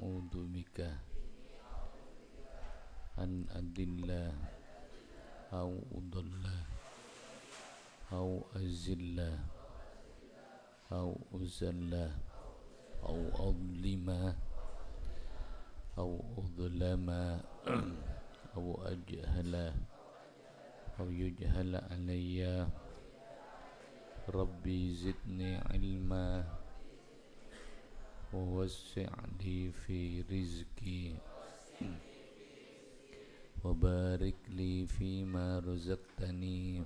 a'udzu bika an adilla au udalla au azilla au uzalla au adlima au udlama au ajhala au yujhala alayya. Rabbi zidni ilma wa wassi'li fi rizki wa barik li fima razaqtani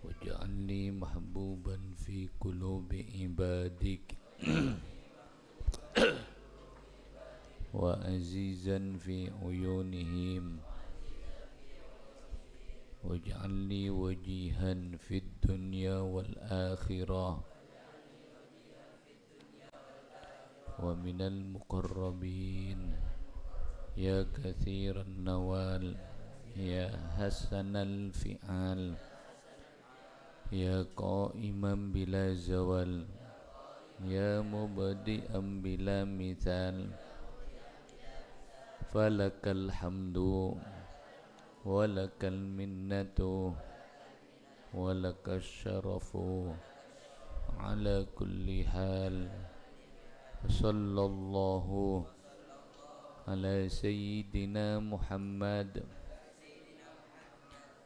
waj'alni mahbuban fi qulubi ibadik wa azizan fi uyunihim waj'alni wajihan fid dunya wal akhirah wa minal muqarrabin ya kathiran nawal ya hasanal fi'al ya qa'iman bila zawal ya mubadi'an bila mithal falakal hamdu walakal minnatu walakas syarafu ala kulli hal. Sallallahu ala sayyidina Muhammad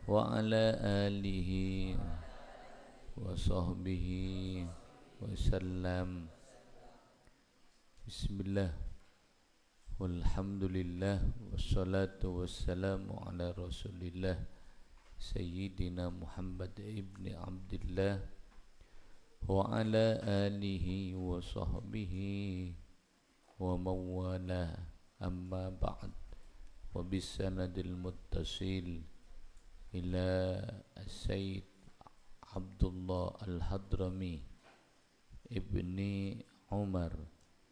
wa ala alihi wa sahbihi wa sallam. Bismillah walhamdulillah wassalatu wassalamu ala rasulillah sayyidina Muhammad ibni Abdillah wa ala alihi wa sahbihi wa mawala. Amma ba'd. Wa bisanadil muttasil ila Sayyid Abdullah Al-Hadrami ibni Umar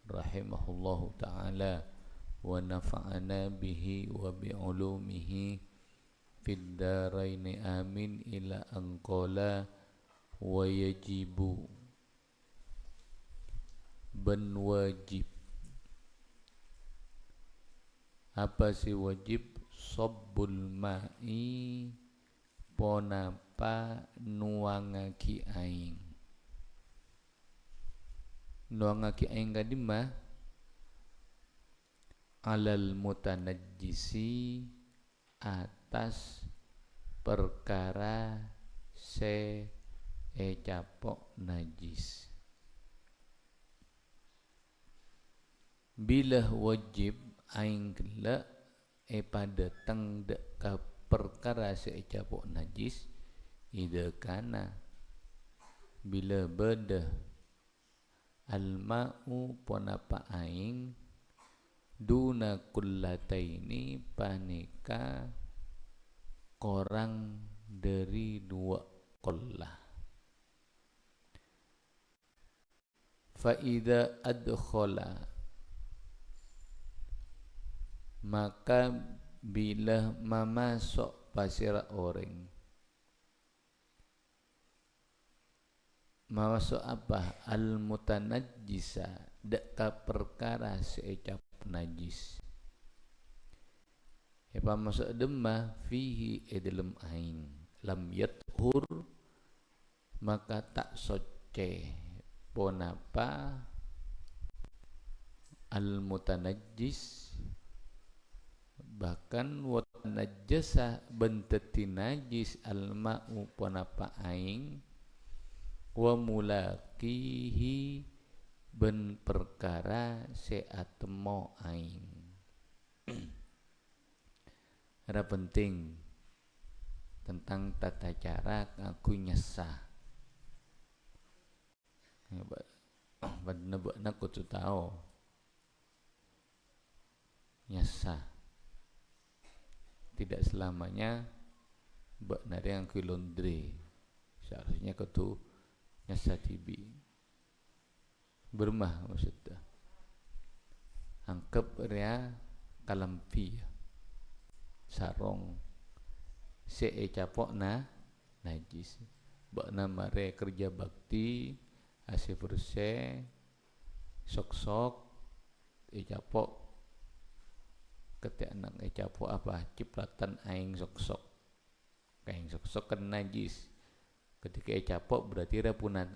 rahimahullahu ta'ala wa nafa'ana bihi wa bi'ulumihi fid daraini amin ila anqala wa yajibu ban wajib. Apa sih wajib? Sabbul ma'i ponapa nuangaki aing. Nuangaki aing kadimah alal mutanajjisi atas perkara se capok najis. Bila wajib aing gelak pada teng dek ka perkara se capok najis ida kana bila beda alma'u ponapa aing duna kullataini panika korang dari dua qullah. Fa idza adkhala maka bila memasuk pasira orang masuk apa al mutanajjisa deka perkara seecap najis apa masuk demah fihi dalam ain lam yathur maka tak soce ponapa al mutanajjis bahkan wa najasa benteti najis al ma'u ponapa aing wa mulakihi ben perkara seatemo aing. Ada penting tentang tata cara aku nyesah. Badna kudu tahu nyesah tidak selamanya benar yang kulondre. Seharusnya kudu nyesah tibi bermah maksudnya angkep ria kalampi sarong se capok najis bakna mare kerja bakti asifurse sok-sok ijapok ketika nang ijapok apa cipratan aing sok-sok kaing sok-sok kan najis ketika ijapok berarti ra punat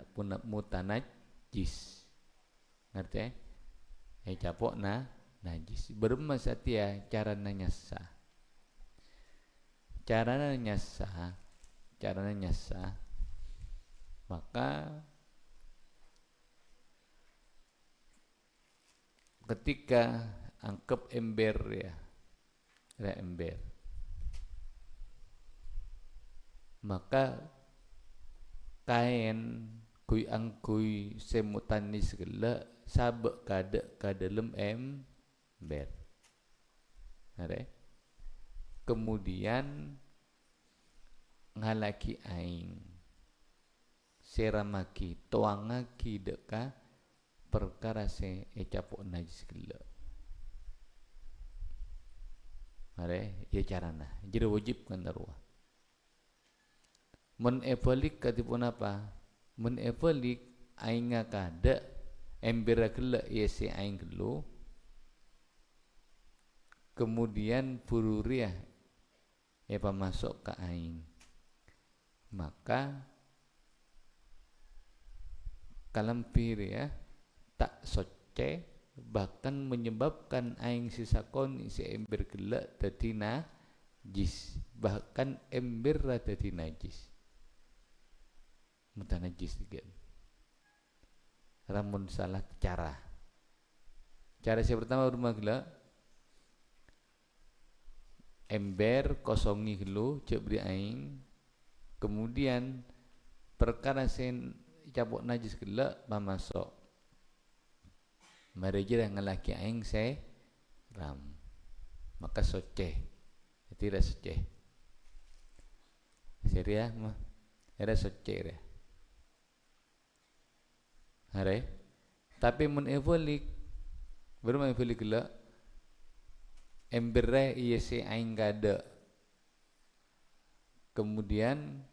mutanajis ngerti ijapok najis bermasatia cara nyasa maka ketika angkep ember ya ada ember maka kain kui angkui semutani segala sabek ka dalam ember ada kemudian ngalaki aing seramaki toangaki deka perkara se ecapok najis gila are ya carana jadi wajib kan darwa mun evalik katipun apa mun evalik aing kada ember gila ya se aing gelo kemudian pururiah ya masuk ke aing maka kalampir ya tak soce bahkan menyebabkan aing sisakon isi ember gelak dadi najis bahkan ember ra dadi najis mutanajis juga ramun salah cara yang pertama rumah gelak ember kosongi gelu cek beri aing kemudian perkara sen capok najis gelak masuk Marija yang ngelaki aing ram maka soceh tidak soceh seria mah ada soceh ya hari tapi mun evolik berma evolik gela emberre iya se aing kada kemudian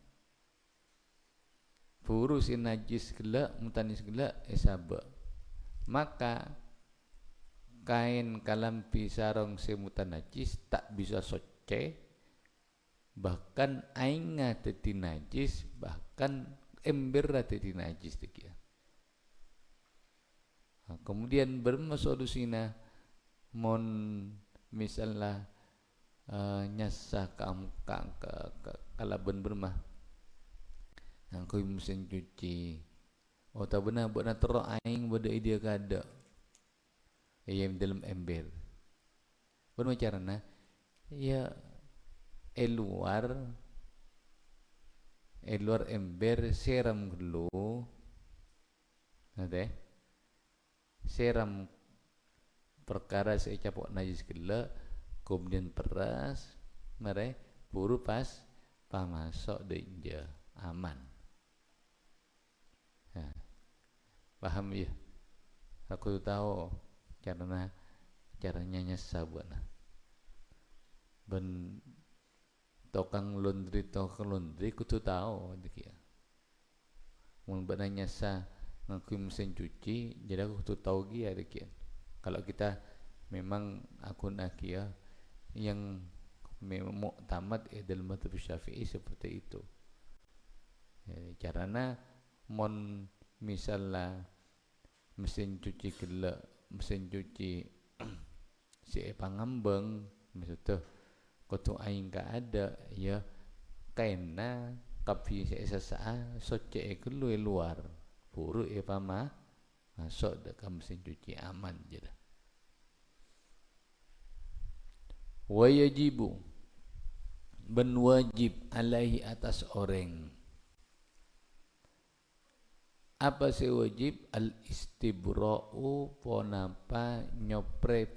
furusin najis gela mutanis gela esaba maka kain kalampi sarong semutan najis tak bisa soce bahkan aing dadi najis bahkan ember dadi najis dia kemudian bermasolusina mon misalnya nyasa ke kalaban bermah angkoi mesin cuci oh tak benar buat nak terok aing pada idea kada yang dalam ember bermacarana ya luar ember seram dulu nade seram perkara saya capok najis gila kemudian peras mare buru pas pamasok deja aman ya. Paham ya aku tahu caranya nyasa buat ben tukang laundry ku tu tahu dia mun bana nyasa ngakui mesin cuci jadi aku tu tahu dia dia kalau kita memang akun akia yang memang muktamad dalam mazhab Syafi'i seperti itu ya, caranya mon misalnya mesin cuci gila mesin cuci si pangambang maksudnya kotu aing ka ada ya kaina kapi sesa soce gelu luar buru pama masuk ke mesin cuci aman je dah wa yajibu ben wajib alaihi atas orang apa sih wajib al istibra'u ponapa nyopre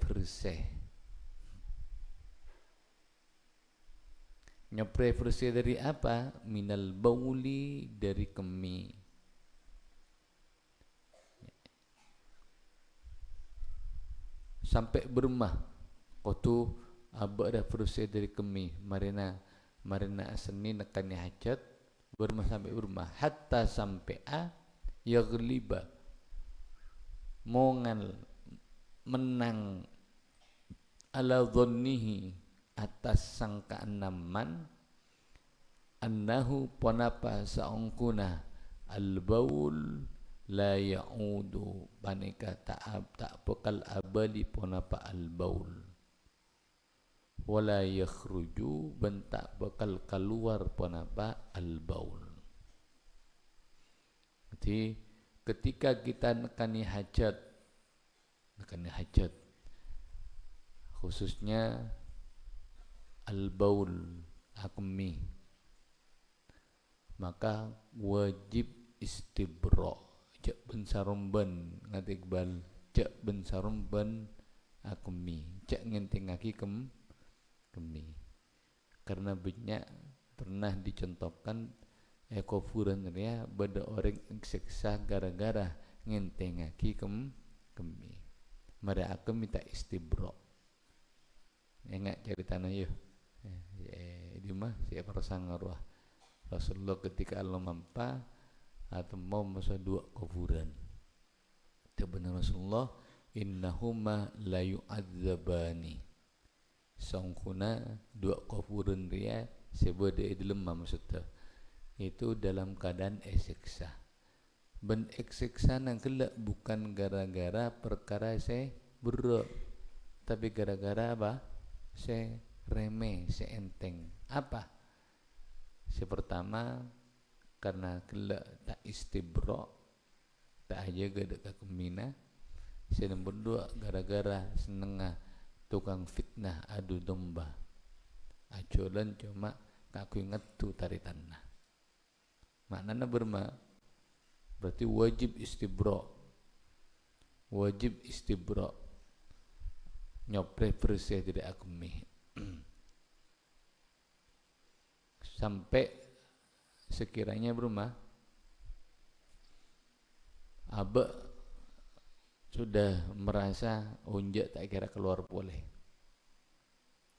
bersih dari apa minal bauli dari kemih sampai bermah kotu abak dah bersih dari kemih marina aseni nekani hajat bermah sampai bermah hatta sampai yaghliba mongal menang ala dhannihi atas sangkaan naman annahu ponapa saungkuna al-baul la ya'udu panika tak bekal abali ponapa al-baul wala yakhruju bentak bekal keluar ponapa al-baul. Jadi ketika kita nekani hajat khususnya al-baul akmi, maka wajib istibra cek ben sarumban ngati Iqbal cek ben sarumban akmi cek ngentingaki kemi karena banyak pernah dicontohkan kufuran ria beda orang seksa gara-gara ngentengaki kemi mara aku minta istibra enggak ceritanya yuk di mah siapa rasangarwah Rasulullah ketika Allah mampa atau mau masa dua kufuran itu benar Rasulullah innahuma la yu'adzabani sangkuna dua kufuran dia sebeda dilema maksudnya itu dalam keadaan esiksa ben eksiksa nang kelak bukan gara-gara perkara saya buruk tapi gara-gara apa saya remeh saya enteng apa pertama karena kelak tak istibra tak aja gada kemina saya nombor dua gara-gara senengah tukang fitnah adu domba aculan cuma kaku ingat tu tari tanah maknanya berarti wajib istibra nyopre bersih tidak akumi sampai sekiranya abah sudah merasa unjak tak kira keluar boleh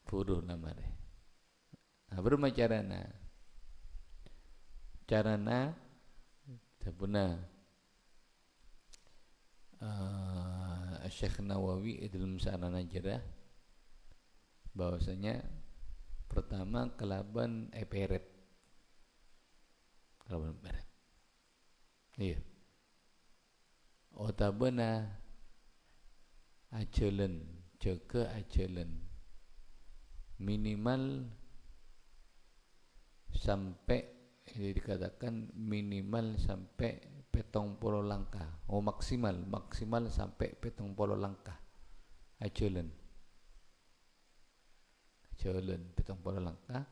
buruh namanya berumah carana tabuna Syekh Nawawi dalam sarana jerah bahwasanya pertama kelaban peret iya otabana acelen minimal sampai ini dikatakan minimal sampai 70 langkah maksimal sampai 70 langkah acelen 70 langkah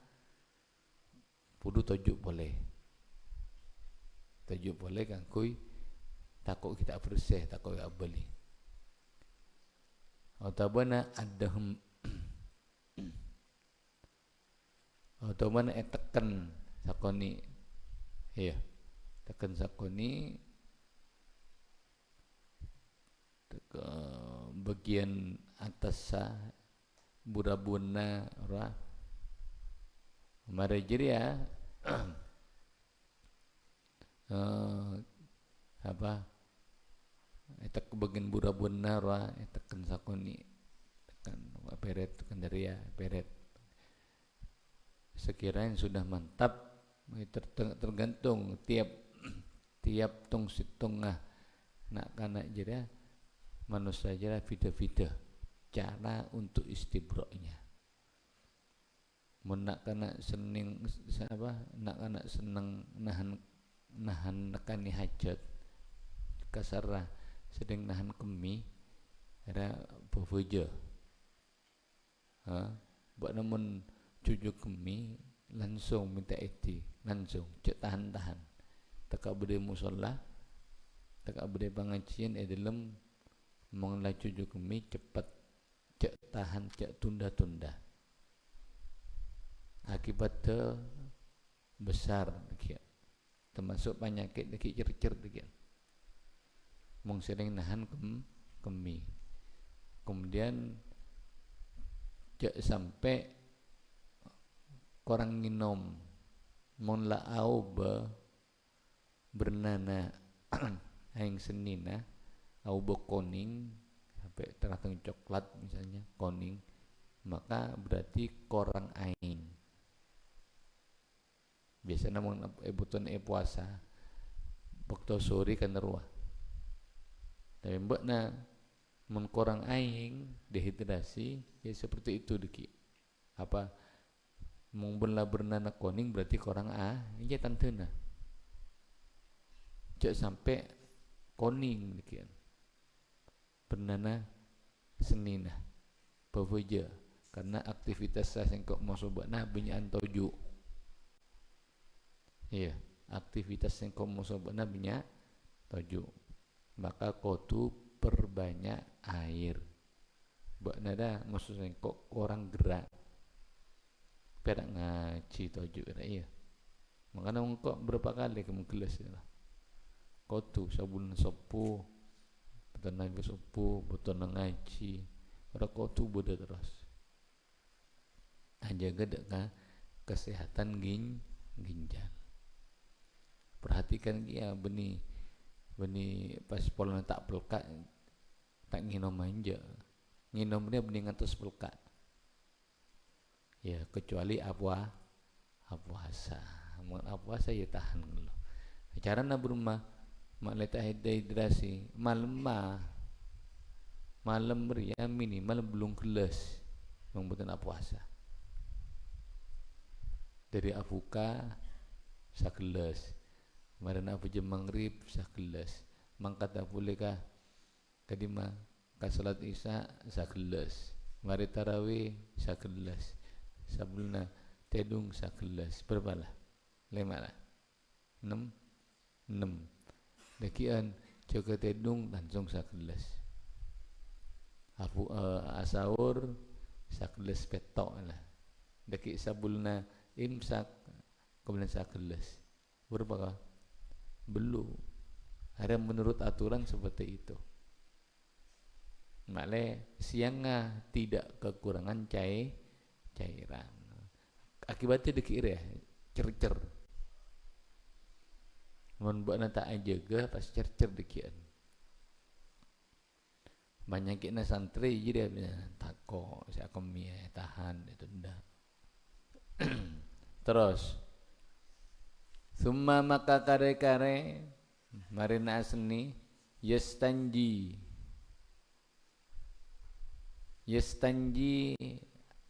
pudu tajuk boleh kan kui takut kita bersih takut beli otabana adahum otabana tekan sakoni iya tekan sakoni ke bagian atas burabuna ora marejeria apa eta ke bagian burabuna ora tekan sakoni tekan peret tekan dari ya peret sekiranya sudah mantap tergantung tiap tong situngah nak kana jera manusia jera vida cara untuk istibroknya nak kana seneng apa nak kana seneng nahan nekani hajat kasarah sedang nahan kemi ada bebeja buat namun cucu kemi langsung minta eti langsung cek tahan tak berde musola tak berde pengajian dalam mengelah cucu kemi cepat cek tahan cek tunda akibatnya besar termasuk penyakit cercer mung sering nahan kemi kemudian cek sampai korang nginom mon laau bernana aing senina bau koning sampai terang coklat misalnya koning, maka berarti korang aing. Biasanya namun buton puasa waktu sore kan ruah. Tapi mbak na mengkorang aing dehidrasi ya seperti itu deki. Apa mungkin bernana koning berarti korang iya tantena. Cek sampai koning deki. Bernana senina peveja karena aktivitas saya sengkok mau sobana binyan toju. Iya, aktivitas sengkok mau sobana binyak toju. Maka kotu perbanyak air. Buat nada maksudnya kok orang gerak. Perak ngaji toju iya. Makanya kok berapa kali kamu gelas ya. Kotu sabun sopu, betul ke sopu, betul ngaji. Orang kotu bodoh terus. Jaga dekat kesehatan ginjal. Perhatikan dia benih pas pola tak pelkat tak nginom manja nginomnya bening atas pelkat ya kecuali puasa ya tahan dulu cara na berumah mak letak dehidrasi malam beri ya minimal belum keles membutuhkan puasa dari afuka sakeles kemarin apa jam maghrib sakeles mangkat tak boleh kah kadima ka salat isya sakeles mari tarawih sakeles sabulna tedung sakeles berapa lah 5 lah 6 dekian jaga tedung langsung sakeles asaur sakeles petok lah deki sabulna imsak kemudian sakeles berapa kah belum ada menurut aturan seperti itu makanya siangnya tidak kekurangan cairan akibatnya dikira ya cercer membuat tak jaga pas cercer dikian banyak kena santri jadi dia tako saya kemia tahan itu ndak terus summa maka kare-kare marina asni yastanji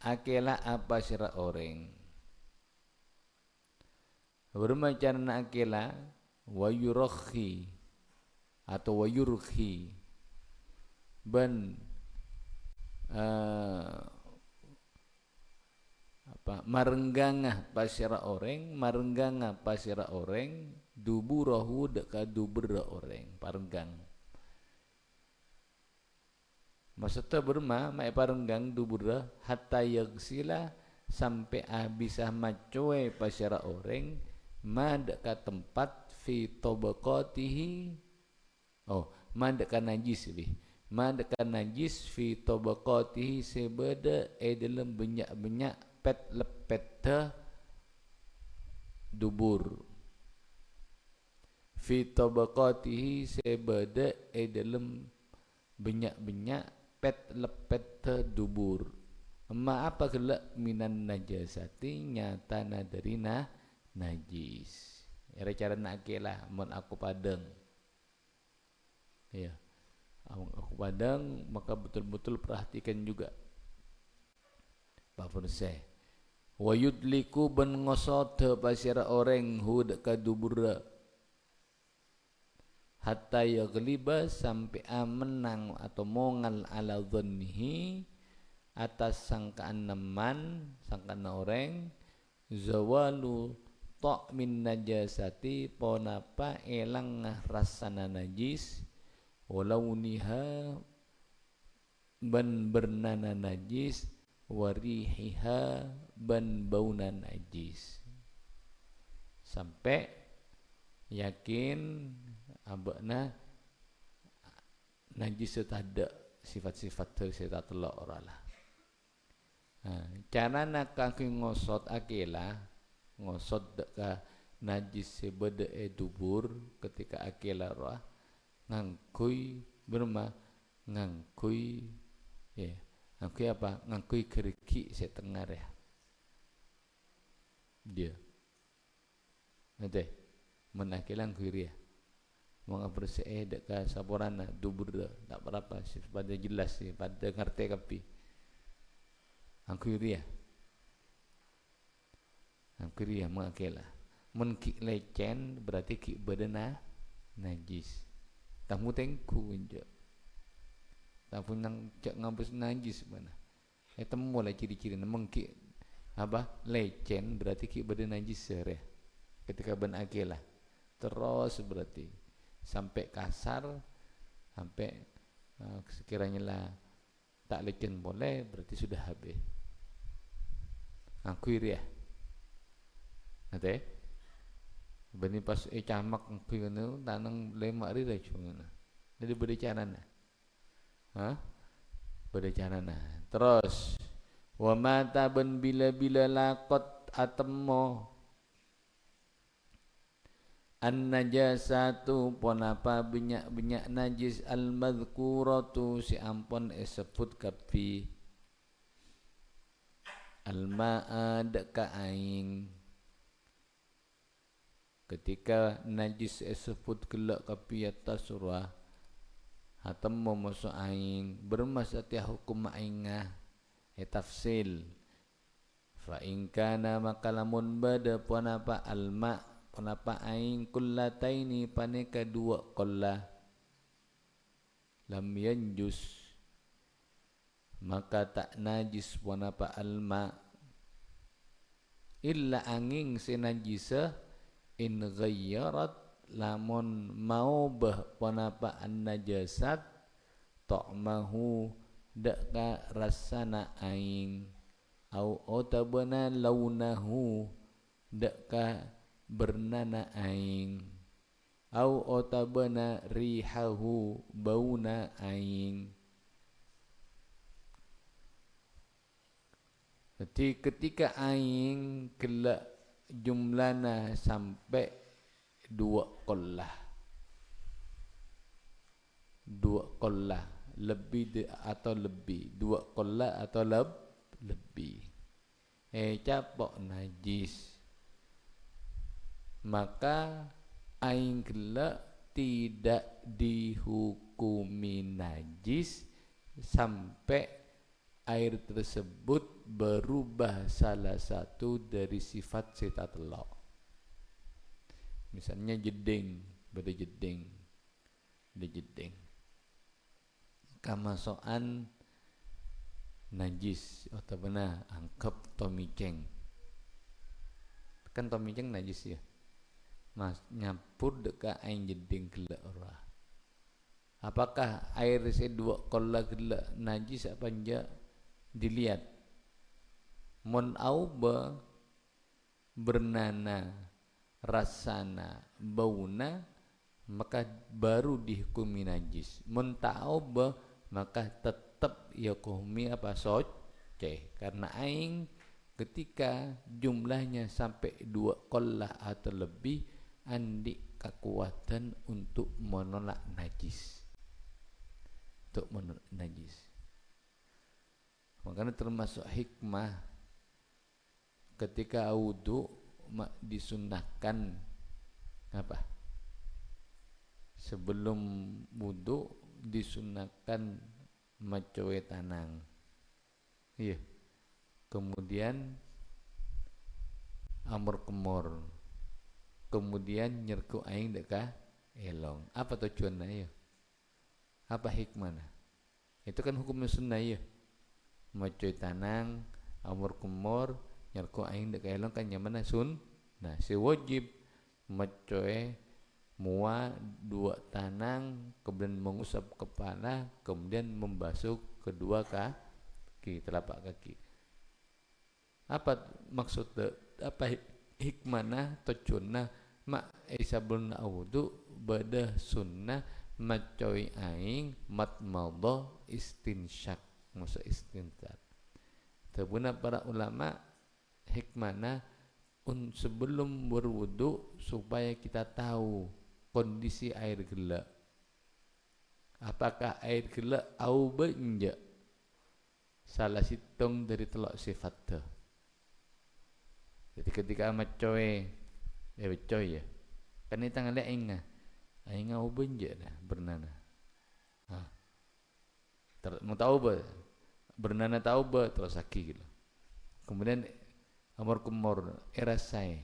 akela apa sira orang bermacarna akela wayurokhi atau wayurkhi ban marenggangah pasira orang duburahu deka dubura orang parenggang maksudnya berma mai parenggang dubura hatta yagsila sampai habisah macoe pasira orang madaka tempat fi tabaqatihi madaka najis bih madaka najis fi tabaqatihi sebeda dalam benyak-benyak pet lepeta dubur fi tabaqatihi sebeda dalam benyak-benyak pet lepeta dubur ma apa gelak minan najasati nyata nadarina najis era cara nak lah mun aku padang ya aku padang maka betul-betul perhatikan juga Pak Furse wa yudliku ben ngosot pasira orang hud kadubura hatta yagliba sampai menang atau mongal ala dhannihi atas sangkaan orang zawalu tok min najasati ponapa elang rasana najis walau niha ban bernana najis warihiha ban bauna najis sampai yakin abakna najis ada sifat-sifat tersebut telok oralah cara nak kaki ngosot akela ngosot deka najis sebeda dubur ketika akela roh ngangkui berma ngangkui ya ngangkui apa ngangkui keriki setengah ya dia nanti menakilang kuiria mau bersih dekat saborana dubur tak berapa sih pada jelas sih pada ngerti kapi angkuiria mengakilah mun ki lecen berarti ki badana najis tamu tengku injo tamu nang cak ngabus najis mana temu lah ciri-ciri mengki apa lecen berarti ki badana najis sere ketika ben akilah terus berarti sampai kasar sampai sekiranya lah tak lecen boleh berarti sudah habis angkuiria nate bani pas camak ngono tanang lemak ri rai ngono jadi berbicarana berbicarana terus wa mata ban bila laqat atammo an najasatu pon apa banyak najis al madhkuratu si ampon sebut kapi al ma'ad ka aing ketika najis sebut gelak kapi atas surah hatam memasuk aing bermasalah hukum aingah tafsil fa in kana maka lamun bada pun apa alma pun apa aing kullataini paneka dua qalla lam yanjus maka tak najis pun apa alma illa angin sinajisa in ghayyarat lamun mau bah panapa an najasat ta'mahu daka rasana aing au otabana launahu daka bernana aing au otabana rihahu bauna aing. Jadi ketika aing kelak jumlana sampai 2 qollah lebih atau lebih 2 qollah atau lebih capok najis maka aing kelak tidak dihukumi najis sampai air tersebut berubah salah satu dari sifat sitatullah. Misalnya jeding, beda jeding. Kamasoan najis atau benar angkep tomiceng. Kan tomiceng najis ya. Mas nyampur dekat air jeding gelak ora. Apakah air sedua kola gelak najis apa enggak? Dilihat mon auba bernana rasana bauna maka baru dihukumi najis mon ta'auba maka tetap yakumi apa soce karena aing ketika jumlahnya sampai 2 qollah atau lebih andi kekuatan untuk menolak najis makanya termasuk hikmah ketika wudu disunnahkan apa? Sebelum wudu disunnahkan macowe tanang. Iya. Kemudian amor kemor. Kemudian nyerku aing deka elong. Apa tujuannya ya? Apa hikmahnya? Itu kan hukum sunnah ya. Macoy tanang amur kumur nyarko aing dek elong kan nyaman sun nah si wajib macoy mua 2 tanang kemudian mengusap kepala kemudian membasuh kedua kaki telapak kaki apa maksud apa hikmana tujuanna mak isabun wudu bada sunnah macoy aing matmadha istinsyak masa istintar. Tabuna para ulama hikmana sebelum berwudu supaya kita tahu kondisi air gelak. apakah air gelak au benja salah situng dari telok sifat tu. Jadi ketika amat coy coy ya kan ini tangan dia aing au benja dah bernana ha mau tahu ba bernana tahu ba terus sakit gitu. Kemudian amor kumor rasai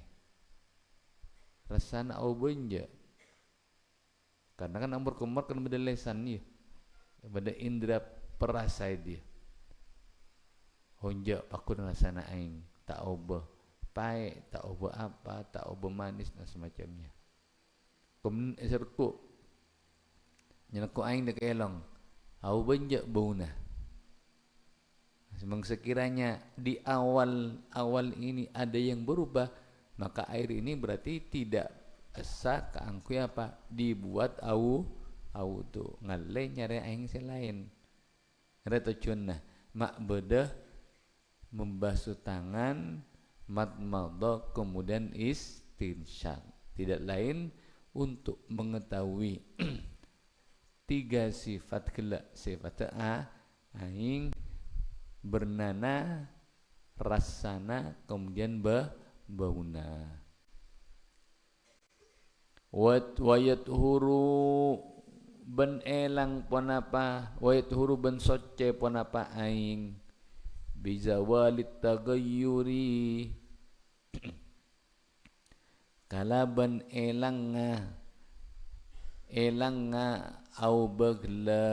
rasana au benja karena kan amor kumor kan beda lesan ya beda indera perasai dia honja pakun rasana aing tak obah pahit tak obah apa tak obah manis dan semacamnya kemudian eserku nyenaku aing dek elong au benja bauna semang sekiranya di awal ini ada yang berubah maka air ini berarti tidak sah keangkui apa dibuat au tu ngalle nyari aing selain ada tujuan mak bedah membasuh tangan madmadah kemudian istinsyaq tidak lain untuk mengetahui tiga sifat kelak sifat aing bernana rasana kemudian bauna wayat huru ben elang pon apa wayat huru ben soce pon apa aing bizawalit tagayyuri kalaban elang nga au bagla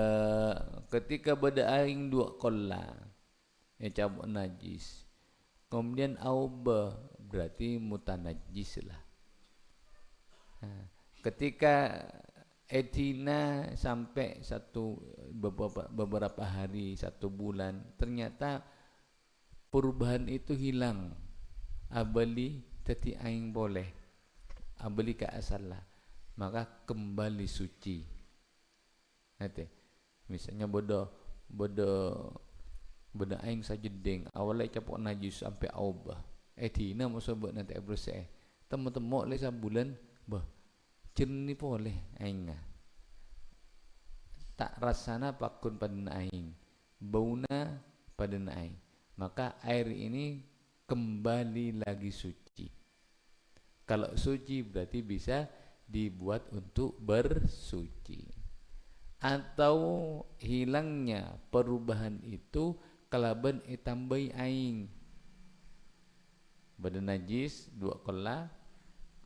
ketika beda aing dua kolla cabut najis kemudian au berarti mutanajis lah ketika etina sampai beberapa hari 1 bulan ternyata perubahan itu hilang abali teti aing boleh abali ka asal lah maka kembali suci nanti misalnya bodoh aing sajedeng awalnya capok najis sampai aubah tina masa buat nanti bersih temu-temu le sabulan bah jernih boleh aing tak rasana pakun pada aing bauna pada aing maka air ini kembali lagi suci. Kalau suci berarti bisa dibuat untuk bersuci. Atau hilangnya perubahan itu kalaban itambai aing badan najis 2 kola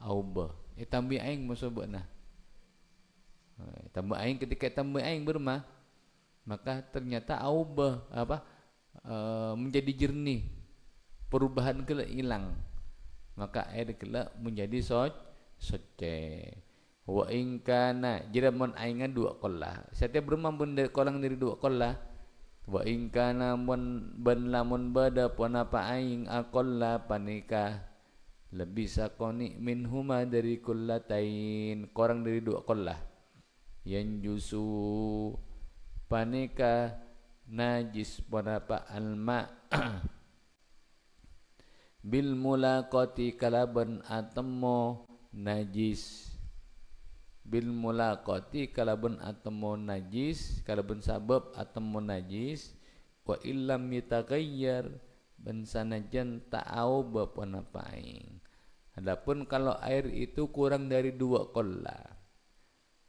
aubah itambai aing maksudna tambah aing ketika tambah aing bermah maka ternyata aubah menjadi jernih perubahan kelak hilang maka air kelak menjadi soce wa in kana jira mon aingan 2 kolah setiap bermah benda kolang dari 2 kolah wa in kana mon ban lamun bada pon apa aing aqalla panika lebih sakoni minhuma dari kullatain korang dari 2 kolah yang jusu panika najis pon apa alma bil mulaqati kalaban atamo najis bil mulaqati kalaban atamo najis kalaban sabab atamo najis wa illam yataghayyar ban sanajan ta'au bapun apa aing adapun kalau air itu kurang dari 2 qalla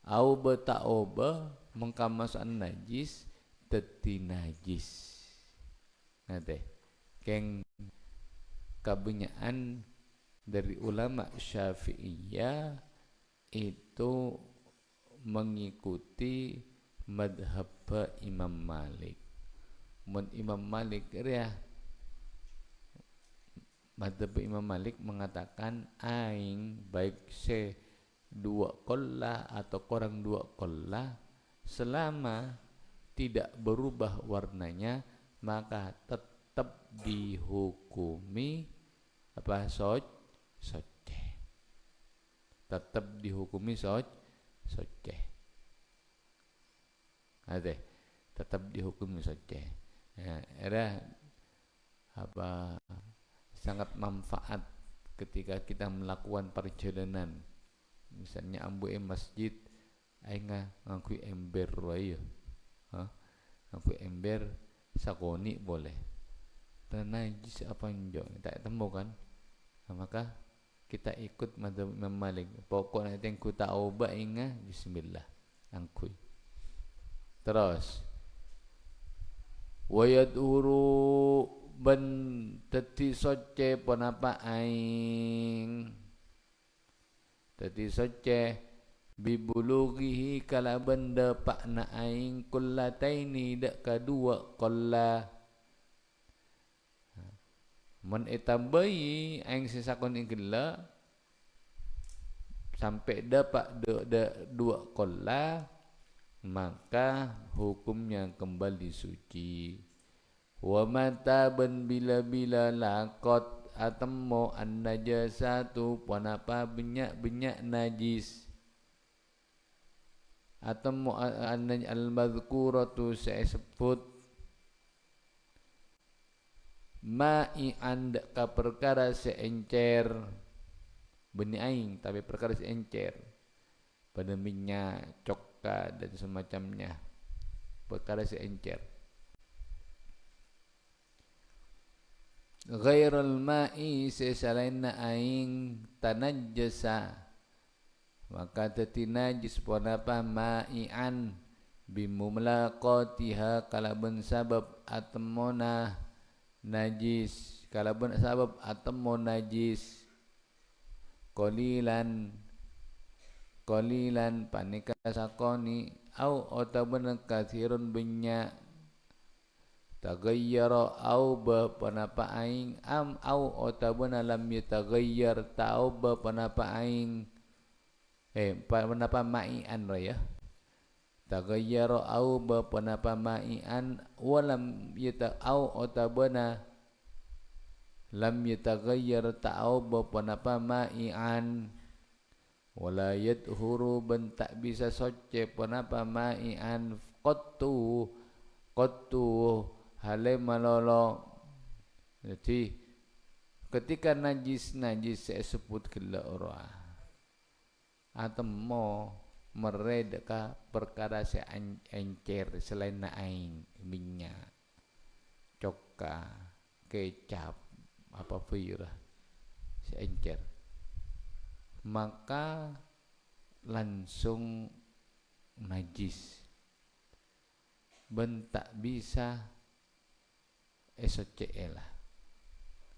au ba ta'oba mengkamasan najis teti najis nate keng kebanyakan dari ulama Syafi'iyah itu mengikuti madhab Imam Malik. Imam Malik ya, madhab Imam Malik mengatakan aing baik se 2 qollah atau kurang 2 qollah selama tidak berubah warnanya maka tetap dihukumi apa soce tetap dihukumi soce ada tetap dihukumi soce ya, era apa sangat manfaat ketika kita melakukan perjalanan misalnya ambu masjid aing ngakui ember wae ya. Ngakui ember sakoni boleh. Dan najis apa enjo tak temu kan. Maka kita ikut mazhab Imam Malik. Pokok nanti yang ku tahu ba inga bismillah angkui. Terus wayaduru ban teti soce ponapa aing. Teti soce bibulughihi kala benda pakna aing kullataini dak kadua qalla. Mun eta bayi aing sesakon igela sampai dapat dua qalla, maka hukumnya kembali suci. Wa mata ban bila-bila lakot atammo an najasatu panapa benyak najis atammo an al madhkuratu saya sebut ma'i and ka perkara seencer beni aing tapi perkara seencer pada minyak cokka dan semacamnya perkara seencer ghairul ma'i sesalainna aing tanajjasa maka tati najis ponapa ma'ian bimumlaqatiha kalaban sabab atmona najis kalaban sabab atmo najis qalilan panika sakoni au otabana kathirun binya tagayyara au ba panapa aing am au otabana lam yataghayyar tau ba panapa aing panapa ma'ian ya tagayyara au ba panapa ma'ian walam yata au otabana lam yataghayyar tau ba panapa ma'ian wala yadhuru ban tak bisa soce panapa ma'ian qattu hale malolo. Jadi ketika najis saya sebut gila ora atemo meredeka perkara se encer selain aing minyak coka kecap apa firah se encer maka langsung najis bentak bisa SCE lah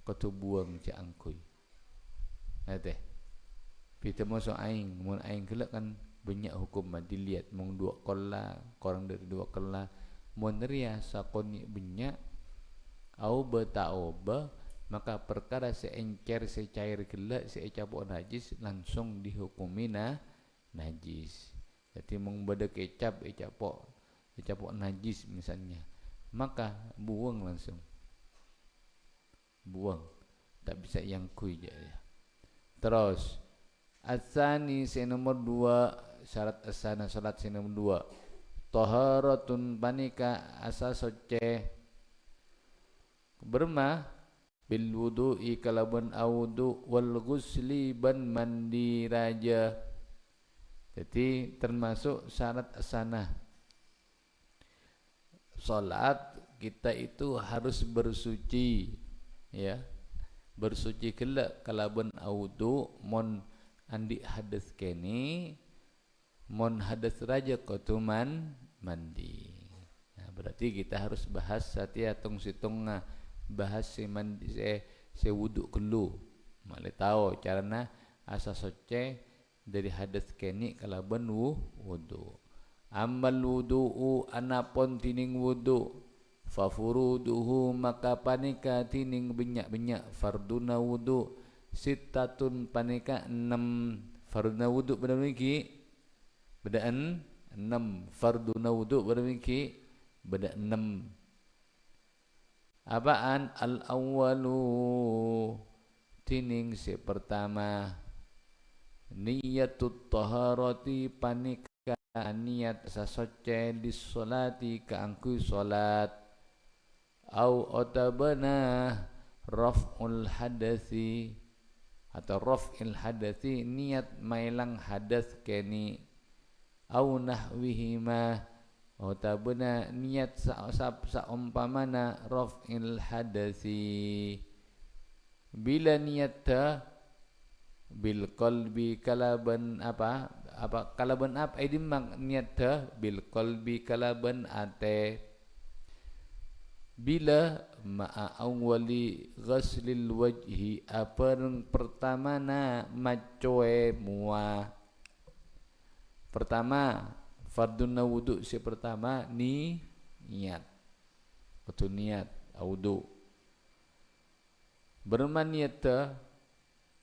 kau buang je angkui nate kita masuk aing mun aing gelak kan banyak hukum dilihat mung dua qalla korang dari dua qalla mun ria sakoni banyak au betauba maka perkara seencer secair gelak secapok najis langsung dihukumi najis. Jadi mung beda kecap capok najis misalnya maka buang langsung buang tak bisa yang kui je ya. Terus asani nomor 2 syarat asana salat nomor 2 taharatun panika asa soce bermah bil wudu'i kalaban awudu wal ghusli ban mandi raja. Jadi termasuk syarat asana salat kita itu harus bersuci ya bersuci kelak kalaban awudu mon andi hadas keni mon hadas raja kotuman mandi. Nah, berarti kita harus bahas satia tung situng bahas si mandi se wudu kelu male tahu carana asa soce dari hadas keni kalaban wudu. Amal wudu'u anapon tining wudu fafuruduhu maka panika tining benyak-benyak farduna wudu sittatun panika 6 farduna wudu pada miki bedaan 6 farduna wudu pada miki beda 6 apaan al awwalu tining si pertama niyatut taharati panika niat sasoce di solati keangku solat au otabana raf'ul hadasi atau raf'il hadasi niat mailang hadas keni au nahwihima otabuna niat saumpamana raf'il hadasi bila niat bil qalbi kalaban apa kalaban apa idimang niat bil qalbi kalaban ate bila ma'a awwali ghaslil wajhi apa pertama na macoe mua pertama fardun wudu si pertama niat waktu niat wudu berman niat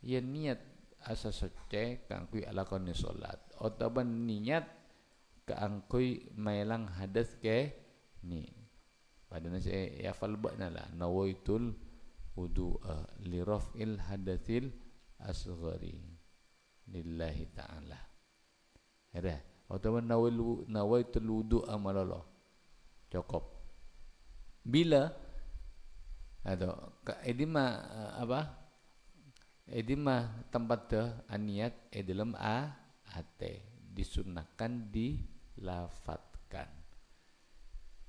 ya niat asa soce kangkui alakoni salat otaban niat kaangkui mailang hadas ke ni padana saya ya falbana la nawaitul wudu'a li raf'il hadatsil asghari lillahi ta'ala ada otaban nawaitul wudu'a malolo cukup bila ada edima apa edima tempat aniat dalam ate disunahkan dilafatkan.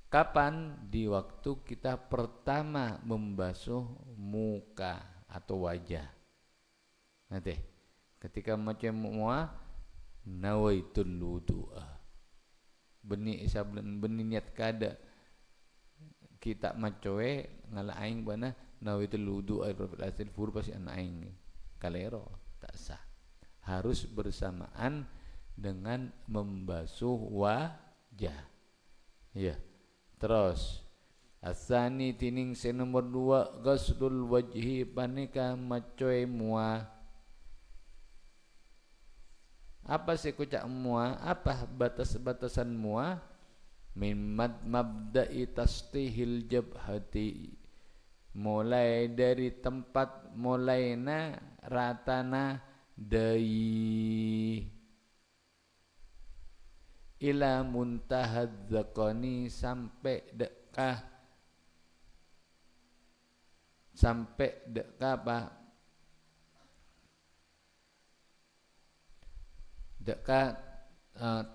Kapan? Di waktu kita pertama membasuh muka atau wajah. Nanti ketika macam mua nawaitul wudu'a. Beni niat kada kita macoe ngala aing bana nawaitul wudu'a bil asil fur pasti an aing. Kalero tak sah. Harus bersamaan dengan membasuh wajah. Ya. Terus asani tining se nomor 2 ghaslul wajhi panika macoe mua. Apa sih kucak mua? Apa batas-batasan mua? Min mabda'i tastihil jabhati. Mulai dari tempat mulaina ratana dai ila muntahad zakoni sampai dekah apa dekat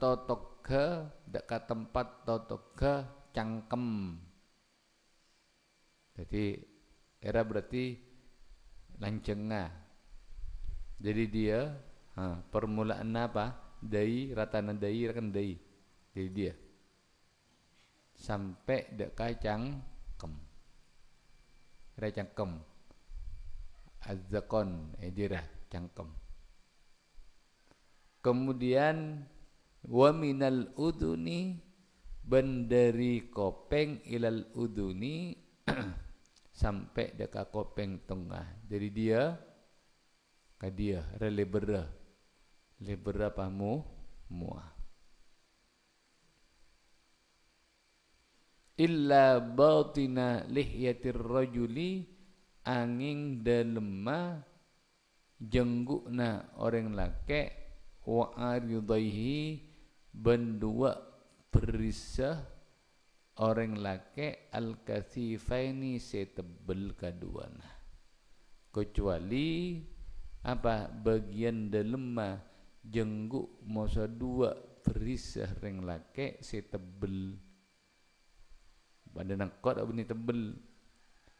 totok ke dekat tempat totok ke cangkem. Jadi era berarti lancengah. Jadi dia permulaan apa? Dai ratana dai kan dai. Jadi dia sampai dekat cangkem. Era cangkem. Az-zakon dirah cangkem. Kemudian wa minal uduni bandari kopeng ilal uduni sampai dekat kopeng tengah. Jadi dia kadia lebera pamu muah illa batina lihyatir rajuli angin dalemma jenggukna orang laki wa aridaihi bendua berisah orang laki al-kasifaini setebel kaduana kecuali apa bagian dalemma jengguk masa dua berisah reng laki setebel badan angkot apa ni tebel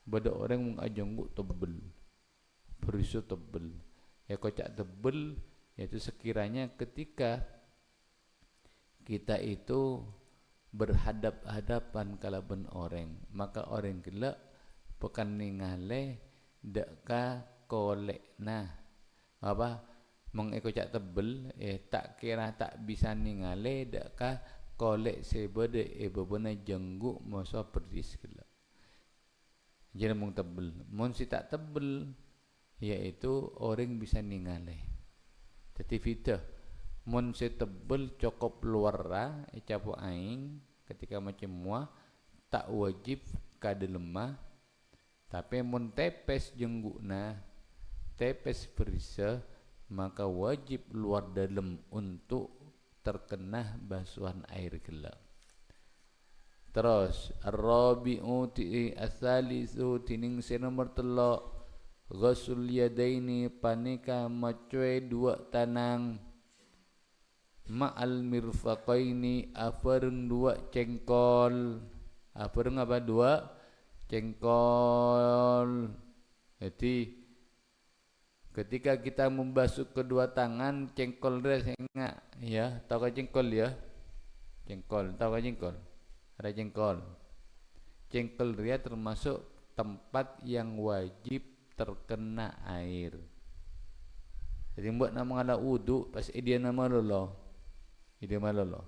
pada orang mengajengguk tebel berisah tebel ya kocak tebel yaitu sekiranya ketika kita itu berhadap-hadapan kalaban orang maka orang gelak pekan ningale deka kolek nah apa mengekocak tebel tak kira tak bisa ningale deka kolek sebede bebena jengguk masa berdis gelak jadi mung tebel mun si tak tebel yaitu orang bisa ningale jadi fitah mun si tebel cukup luar capo aing ketika macam mua tak wajib kada lemah tapi mun tepes jenggukna tepes berisa maka wajib luar dalam untuk terkena basuhan air gelap. Terus ar-rabi'u ti asalisu tining nomor 3 ghasul yadaini panika macoe dua tanang ma'al mirfaqaini abareng dua cengkol. Abareng apa? Dua cengkol. Jadi ketika kita membasuh kedua tangan, cengkol dia enggak ya, tahu kan cengkol ya? Cengkol, tahu kan cengkol? Ada cengkol. Cengkol dia termasuk tempat yang wajib terkena air. Jadi buat nama ngala wudu pas dia nama lolo. Dia malolo.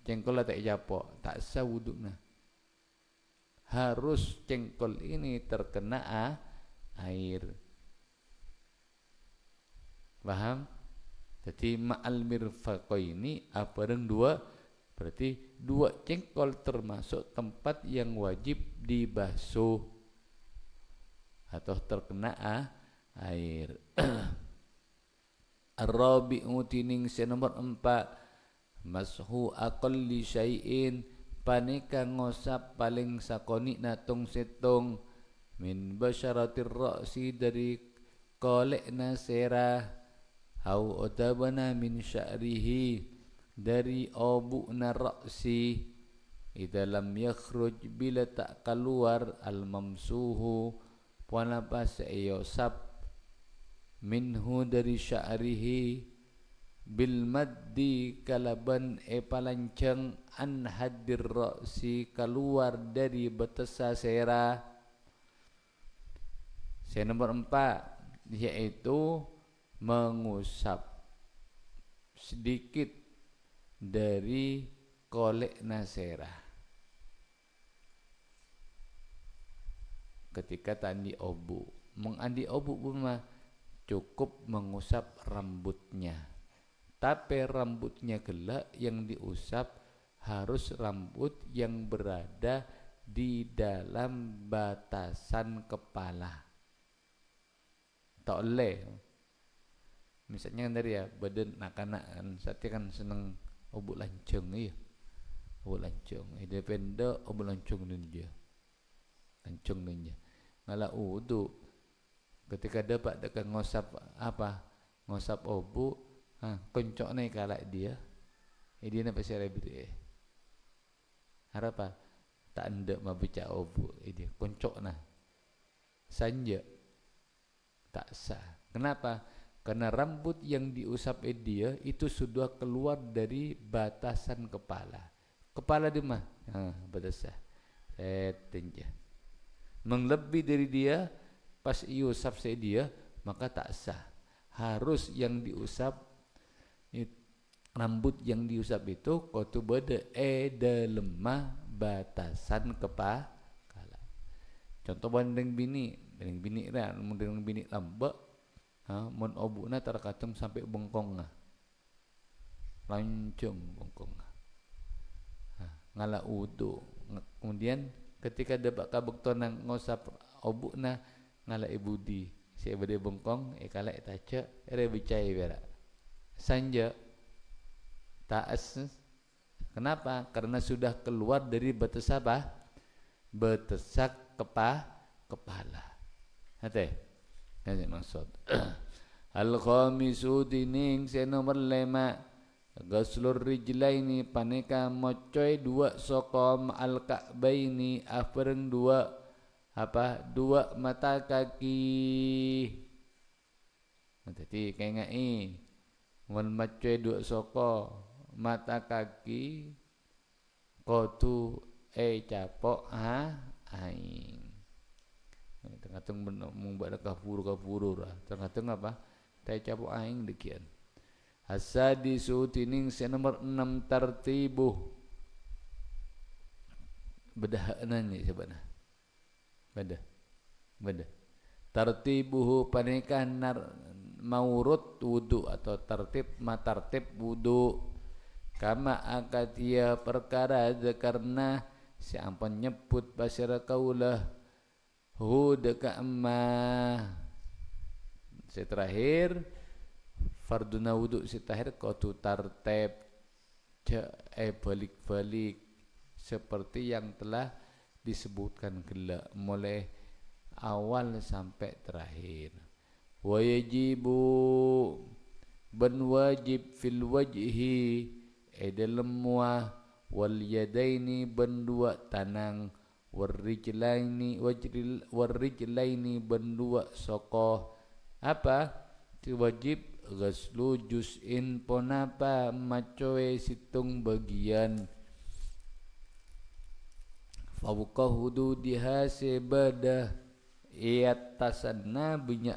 Cengkol lah tak japok, tak sah wuduknya. Harus cengkol ini terkena air. Paham? Jadi ma'al mirfaqaini abareng dua, berarti dua cengkol termasuk tempat yang wajib dibasuh atau terkena air. Ar-rabi'u tining nomor 4 mashu aqalli syai'in paneka ngosap paling sakoni natung setong min basyaratir ra'si dari kolek nasera au utabana min sya'rihi dari obu narasi idalam yakhruj bila tak keluar al mamsuhu puana pas yosap minhu dari sya'rihi bil maddi kalaban palancang an hadir ra'si keluar dari betesa sera. Nomor 4 yaitu mengusap sedikit dari kolek nasera ketika tandi obu. Mengandi obu pun cukup mengusap rambutnya, tapi rambutnya gelak yang diusap harus rambut yang berada di dalam batasan kepala. Tak boleh misalnya dari ya badan nak-nak kan sate kan seneng obuk lancung iya. Obuk lancung. Dia pendek obuk lancung ninja. Lancung ninja. Ngala wudu ketika dapat dekat ngosap apa? Ngosap obuk, koncok naik kalak dia. Dia nak pasal lebih. Harap apa? Tak ndak mabaca obuk dia koncok nah. Sanja tak sah. Kenapa? Karena rambut yang diusap dia itu sudah keluar dari batasan kepala. Kepala dia mah, batasan. Setenja. Menglebih dari dia, pas iusap saya dia, maka tak sah. Harus yang diusap, rambut yang diusap itu kotu beda lemah batasan kepala. Contoh banding bini kan, banding bini lambak. Mun obukna terkatung sampai bengkong lancung bengkong ngala wudu. Kemudian ketika dapat kabuktonan ngosap obukna ngala ibudi si bade bengkong kala taca ere bicai berak sanja taas. Kenapa? Karena sudah keluar dari batas apa? Batasak kepala. Hati yang maksud al-khamisu dining nomor 5 ghuslur rijlaini paneka mocoy dua sokom al-ka'baini afereng dua mata kaki. Jadi kayak ngai mun mocoy dua soko mata kaki kotu capok aing. Tengah-tengah membuat kafuru lah. Tengah-tengah apa? Tai capuk aing dekian. Asadisu tining nomor 6 tartibuh. Bedahanan ni sebenarnya. Beda. Tartibuhu panikan maurut wudu atau tartib wudu. Kama akatia perkara karena si ampun nyebut pasira kaulah deka emmah. Terakhir farduna wudu terakhir qatu tartib balik-balik seperti yang telah disebutkan gelak mulai awal sampai terakhir. Wajibu ban wajib fil wajhi dalam muah, wal yadaini ban dua tanang, warrijlaini ban dua sokoh. Apa? Wajib ghaslu juz'in ponapa macoe situng bagian fauqa hududiha sebada iatasana banyak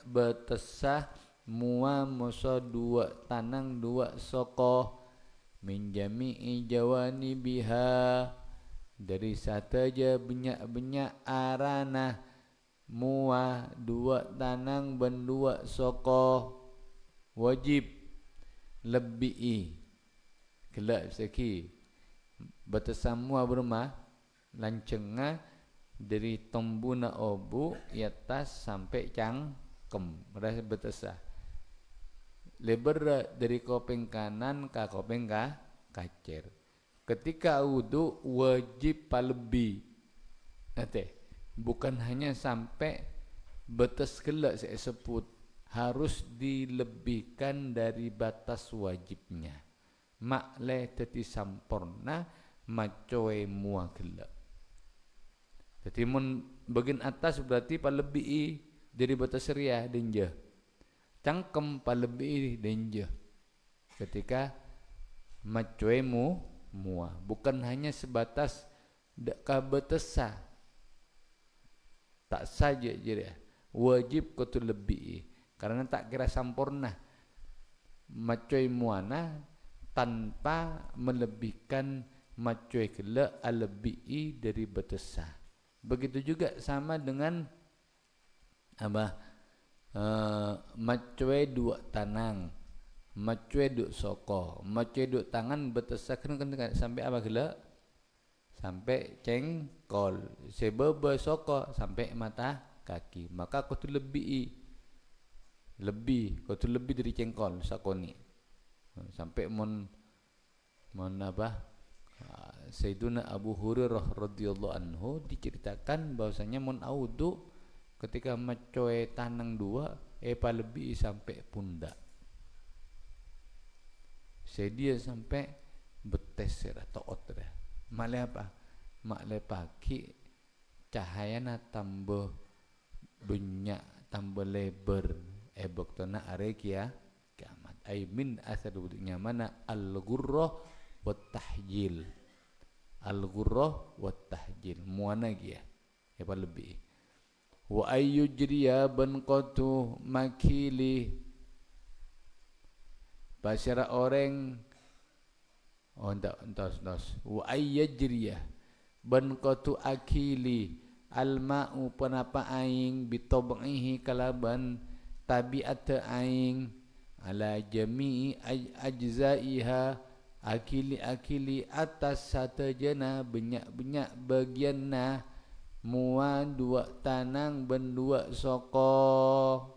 betesah mua moso dua tanang dua sokoh min jami'i jawani biha dari sataja banyak arana mua dua tanang dan dua sokoh wajib lebih kelak seki betesah mua bermah lancenga dari tombuna obu atas sampai cangkem rasa betesah lebar dari kopeng kanan ke kopeng kacer. Ketika wudu wajib palebih bukan hanya sampai batas kelak saya sebut, harus dilebihkan dari batas wajibnya. Makleh teti sampurna macoe mua kelak. Jadi mun bagian atas berarti palebih dari batas ria denja. Cangkem palebih denja. Ketika macoe mua, bukan hanya sebatas dekat betesa. Tak saja jadi wajib kutu lebih karena tak kira sampurna macoy muana tanpa melebihkan macoy kelak alebi dari betesa. Begitu juga sama dengan apa macoy dua tanang, macoy dua soko, macoy dua tangan betesa kan sampai apa kelak? Sampai cengkol, sebebe soko sampai mata kaki. Maka kau tu lebih kau tu lebih dari cengkol sakoni. Sampai mon apa? Sayyiduna Abu Hurairah radhiyallahu anhu diceritakan bahwasanya mon audu ketika macoe tanang dua pa lebih sampai pundak. Sedia sampai betes atau otre. Makleh apa? Makleh pagi cahayana tambah banyak, tambah lebar. Baktona arekia kiamat. Ay min asar wuduknya mana? Al-ghurrah wa tahjil. Al-ghurrah wa tahjil. Muana gia. Apa lebih? Wa ayyujriya ban qatu makili. Basyara orang entas wa ayyajriya ban qatu akili alma'u panapa aing bitabihi kalaban tabiat aing ala jami'i ajzaiha akili atas satajana banyak bagianna mua dua tanang ben dua soko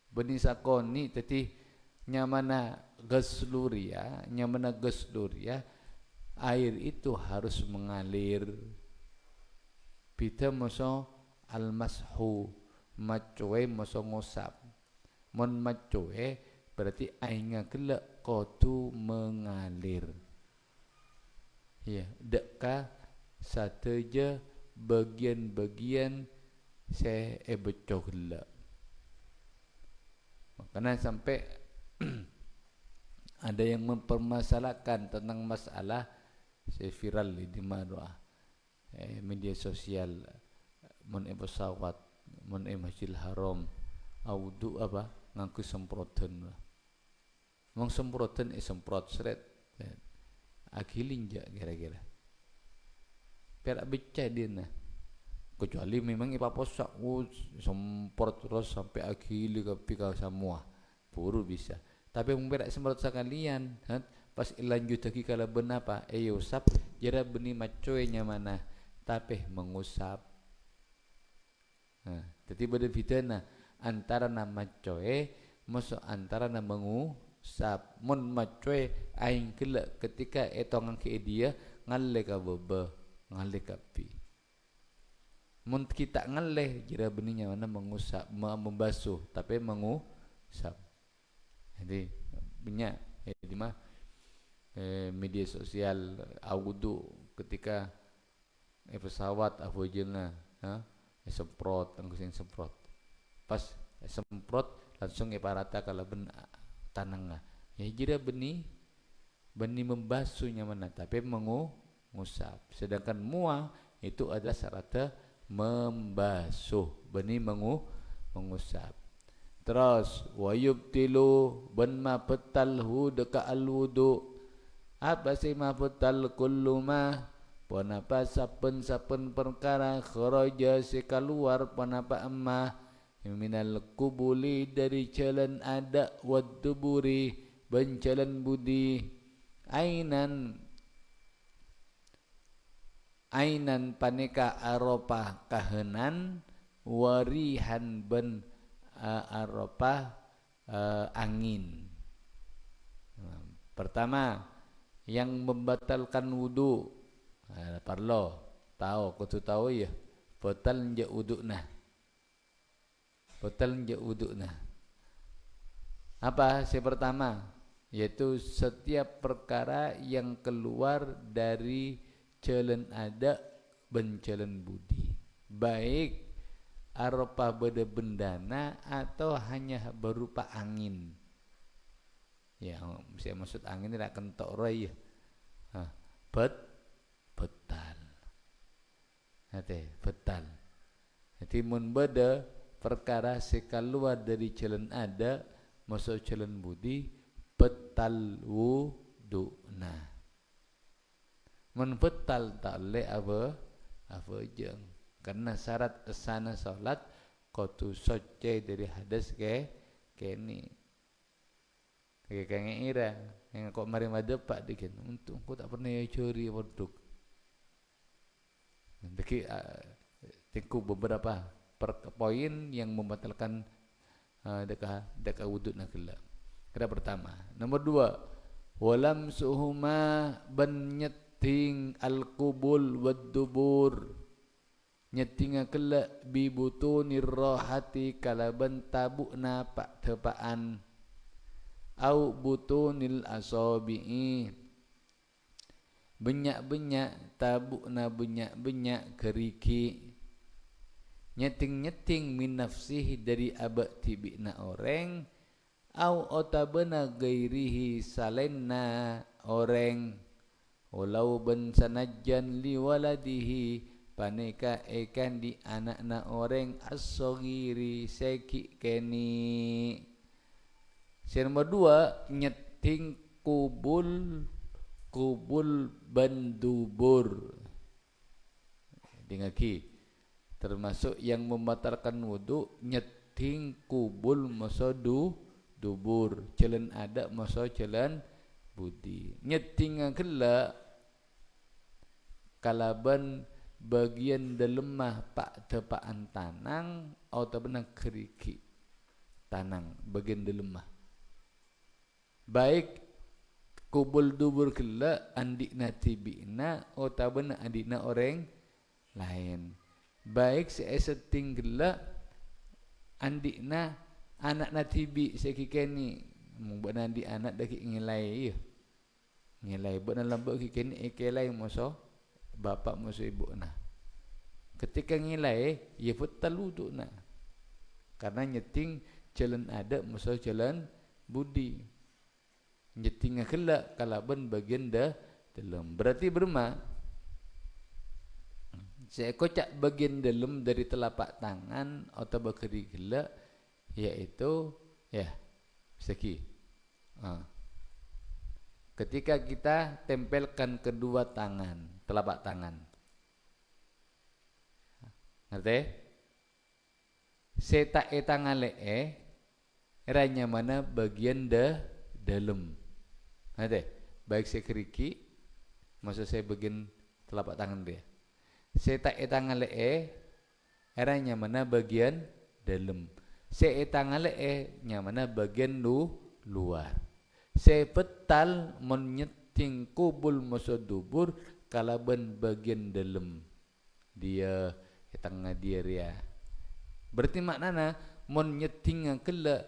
beni sakoni teti nyamana gasluria air itu harus mengalir. Pita moso almashu macoe moso ngosap. Mon macoe berarti airnya kelak kotu mengalir. Ya, deka sateja bagian-bagian se beco kelak. Makanya sampai ada yang mempermasalahkan tentang masalah viral di mana media sosial mun pesawat mun Masjidil Haram audu apa nganggo semprotan wong semprotan semprot seret akilin ja kira-kira perak becah dia nah kecuali memang ipaposak semprot terus sampai akili ke semua buru bisa. Tapi memberak semprot sekalian pas lanjut lagi kalau benapa usap jera beni macoenya mana tapi mengusap. Jadi beda bidana antara nama macoe masuk antara nama mengusap. Mun macoe aing kelak ketika etongan ke dia ngalle ka bebe ngalle kapi. Mun kita ngalle jera beninya mana mengusap membasuh tapi mengusap. Jadi banyak di mah media sosial wudu ketika pesawat apa jenga semprot angkusing semprot pas semprot langsung iparata kalau ben tanang ya jira benih membasuhnya mana tapi mengusap sedangkan muah itu adalah syaratnya membasuh benih mengusap terus wayubtilu ben ma petalhu deka alwudu apa sih ma petal kullu ma panapa sapen perkara kharaja si keluar panapa emmah minal kubuli dari jalan ada waduburi ben jalan budi ainan paneka aropah kahenan warihan ben aropah angin. Pertama yang membatalkan wudu parlo tahu kutu tahu ya batal nje wudukna apa si pertama yaitu setiap perkara yang keluar dari jalan ada ben jalan budi baik arupa beda bendana atau hanya berupa angin ya saya maksud angin tidak kentok roy ya betal betal jadi mun beda perkara sekaluar dari jalan ada masuk jalan budi betal wuduna mun betal tak le apa jeng karena syarat asana salat kudu soce dari hadas kene kayak ira yang kok mari madepak dikit untung aku tak pernah curi waduk deki tingku beberapa poin yang membatalkan deka wuduk nakila. Kira pertama. Nomor 2, walam suhuma ban nyeting al-qubul wad-dubur. Nyeting akela bi butunir rahati kalaban tabukna pak tepaan au butunil asabi'i. Benyak-benyak tabukna benyak-benyak keriki. Nyeting-nyeting min nafsihi dari abak tibikna orang au otabana gairihi salenna orang walau ben sanajan li waladihi paneka ekan di anakna orang as-saghiri seki keni. Nomor 2 nyeting kubul bandubur dingaki termasuk yang membatalkan wudu nyeting kubul masa dubur jalan ada masa jalan budi nyeting kela kalaban bagian dalemah pak tepaan tanang atau benang keriki tanang bagian dalemah baik kubul dubur kela andikna tibina atau benang andikna orang lain baik seeseting gela andikna anak natibi sekikeni membuat nandi anak daki ngilai buat lambak kikeni ekelai moso bapak moso ibu nah ketika ngilai ya betal wudu nah karena nyeting jalan ada moso jalan budi nyeting gela kalaban bagian dalam berarti berma saya kocak bagian dalam dari telapak tangan atau bakeri gela yaitu ya seki ketika kita tempelkan kedua tangan telapak tangan ngerti seta tangan lee eranya mana bagian dalam ngerti baik saya keriki maksud saya bagian telapak tangan dia seta tangan lee eranya mana bagian dalam seta tangan lee nya mana bagian luar sepetal menyeting kubul masodubur kalaban bagian dalam dia tengah dia ria berarti maknana menyeting kela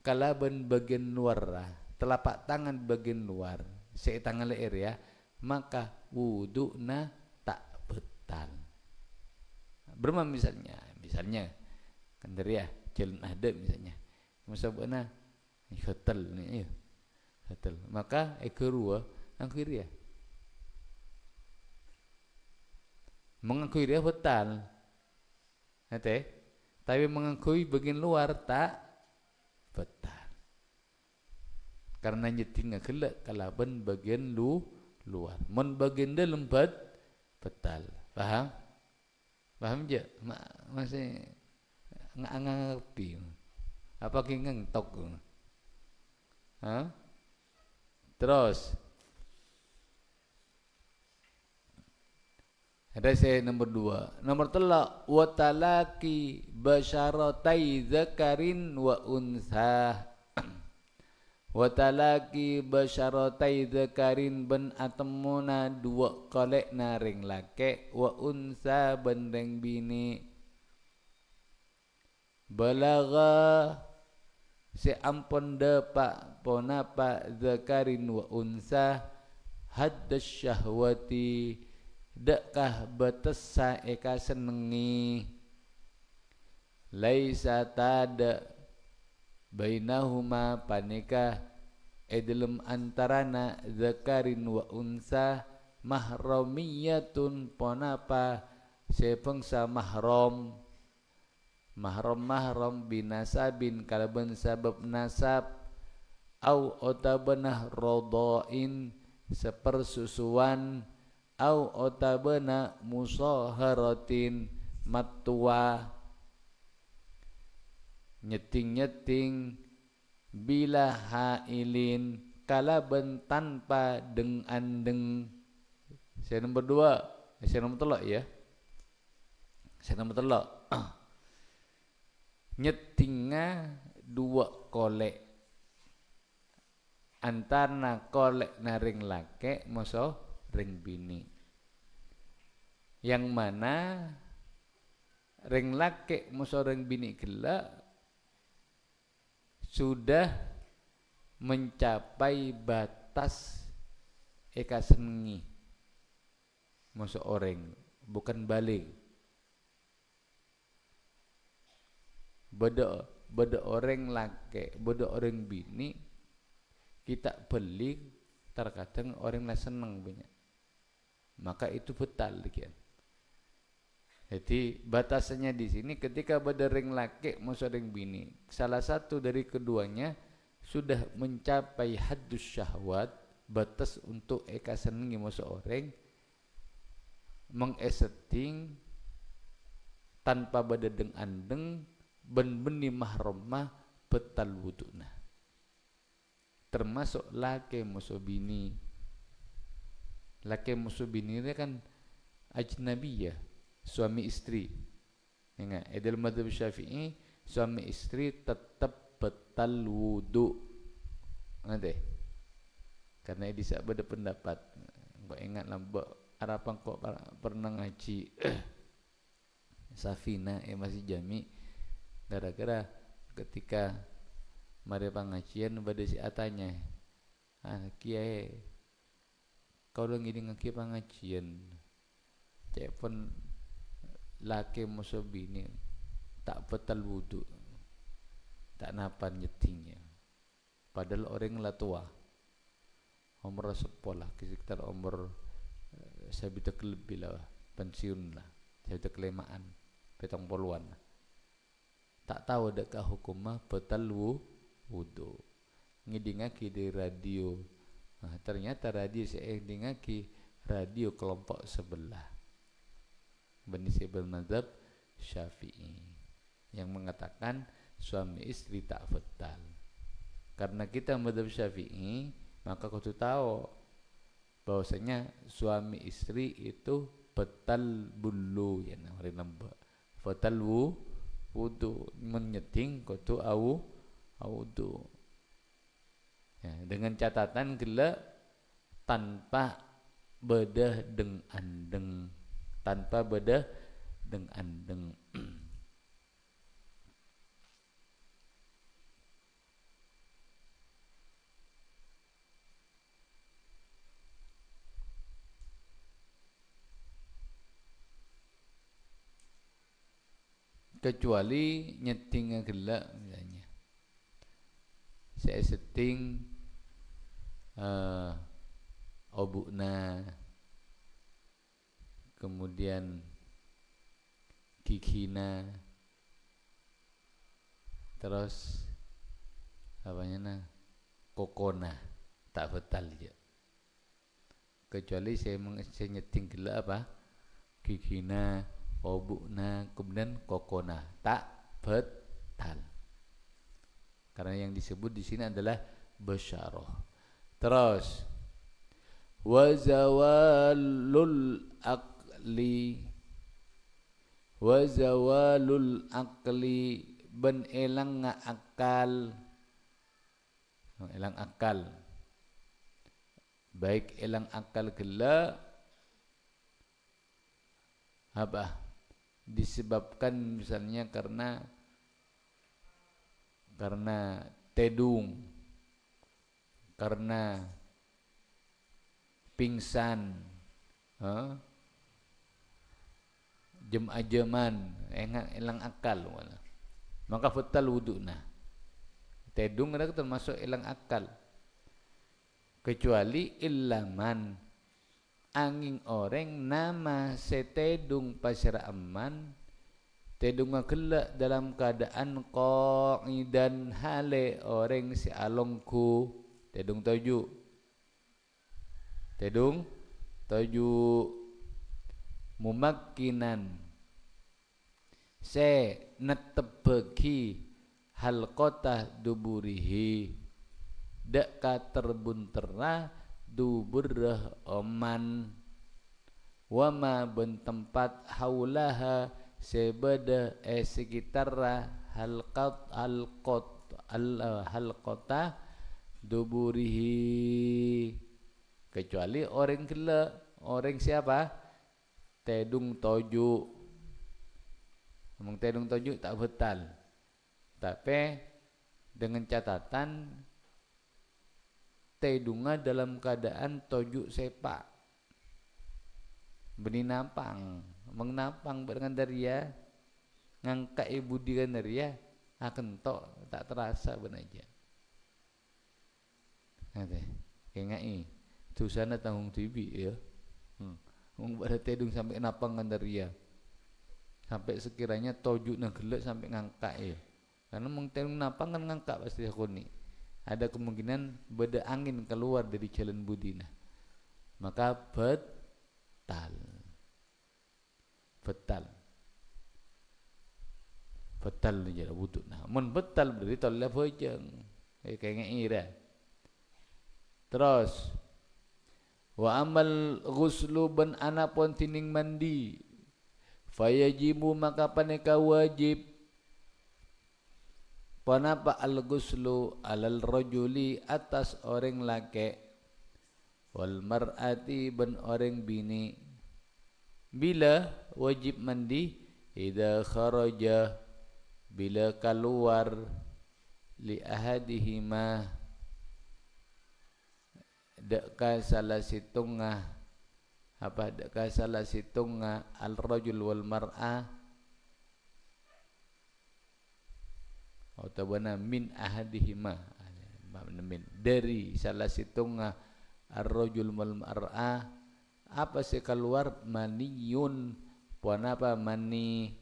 kalaban bagian luar lah, telapak tangan bagian luar, tangan leher ya, maka wudukna tak betal. Berma misalnya kan dari ya jalan ada misalnya, masabana hotel nih, hotel, maka kedua akhir ya, mengakui dia betal, tapi mengakui bagian luar tak betal, karena nyetingnya kelak kalaban bagian luar, mon bagian dalam betal, paham? Paham je? Masih ngerti. Apa ki ngentok? Terus ada saya nomor 2. Nomor 3, wa talaki basyaratai dzakarin wa unsah. Wa talaki basyaratai dzakarin ben atemuna dua kolek naring lake wa unsa bendeng bini. Balagha si ampun depak ponapa dzakarin wa unsa haddas syahwati dekkah betesa eka senengi laisa tada bainahuma panika dalam antarana zakarin wa unsa mahramiyatun ponapa sepengsa mahram binasabin kalaban sabab nasab au otabanah rodoin sepersusuan au otabana musaharatin matua nyeting bila hailin kalaban tanpa deng. Saya nomor 2, saya nomor 3 ya. Saya nomor 3. Nyetinga dua kolek antara kolek naring lake moso ring bini. Yang mana ring lake moso ring bini gelak sudah mencapai batas eka senengi masuk orang, bukan balik. Beda orang laki, beda orang bini kita beli terkadang orang lah seneng banyak, maka itu betal kan. Jadi batasannya di sini ketika beda ring laki masuk ring bini, salah satu dari keduanya sudah mencapai haddus syahwat, batas untuk eka senengi masuk orang, mengesetting tanpa beda deng andeng ben-beni mahramah betal wuduna. Termasuk laki masuk bini. Laki masuk bini ini kan ajnabiyah, suami istri. Ingat, dalam mazhab Syafi'i suami istri tetap betal wudu. Nanti. Karena ini saya beda pendapat. Kau ingat lambak harapan kau pernah ngaji Safina masih jami gara-gara ketika mari pengajian pada si atanya kiai kau lagi dengan kiai pengajian cek pun laki musuh bini tak betal wudu tak napan nyetingnya padahal orang lah tua umur sekolah sekitar umur sabita lebih lah pensiun lah sabita kelemaan petang poluan tak tahu adakah hukumah betal wudu ngidingaki di radio. Nah, ternyata radio saya ngidingaki radio kelompok sebelah Bani Sibel mazhab Syafi'i yang mengatakan suami istri tak betal. Karena kita mazhab Syafi'i, maka kau tahu bahwasanya suami istri itu betal bulu ya namanya nambah betal wudu menyeting kau tu wudu ya, dengan catatan gila tanpa bedah deng andeng kecuali nyeting gelak misalnya. Saya setting obukna, kemudian kikina, terus apanya nah kokona, tak betal je. Kecuali saya nyeting gelak apa kikina, obukna, kemudian kokona, tak betal. Karena yang disebut di sini adalah basyarah. Terus wa zawalul aqli ben elang akal, elang akal, baik elang akal gelak apa disebabkan misalnya karena tedung, karena pingsan, jem-ajeman, elang akal, maka batal wudu'na. Tedung adalah termasuk elang akal, kecuali ilaman angin orang nama setedung pasir aman, tedung gelak dalam keadaan qa'idan hale orang si alongku, tedung toju mumakkinan se netebeki halqatah duburihi dak ka terbuntera duburrah oman wama ben tempat haulaha sebeda sekitarra halqata duburihi, kecuali orang gila, orang siapa tedung toju. Ngomong tedung toju tak betal, tapi dengan catatan tedunga dalam keadaan toju sepak beni nampang mengnapang dengan daria ngangkat ibu dengan daria akan tok tak terasa benaja. Ada kengai tu sana tanggung tibi ya. Pada tedung sampai napang dengan daria sampai sekiranya toju nak gelak sampai ngangkat ya. Karena mengtedung napang kan ngangkat pasti aku ni. Ada kemungkinan beda angin keluar dari jalan budina, maka betal je wuduk nah. Mun betal berarti tolak bojeng kayak ira. Terus wa amal ghuslu ban anapun tining mandi fayajibu maka paneka wajib panapa al-ghuslu alal rajuli atas orang laki wal mar'ati ben orang bini. Bila wajib mandi? Idza kharaja bila keluar li ahadihima deka salah situngah apa deka salah situngah al-rajul wal mar'ah atau min ahadihima min dari salah situngah ar-rajul wal mar'ah apa sih keluar maniyun puan apa mani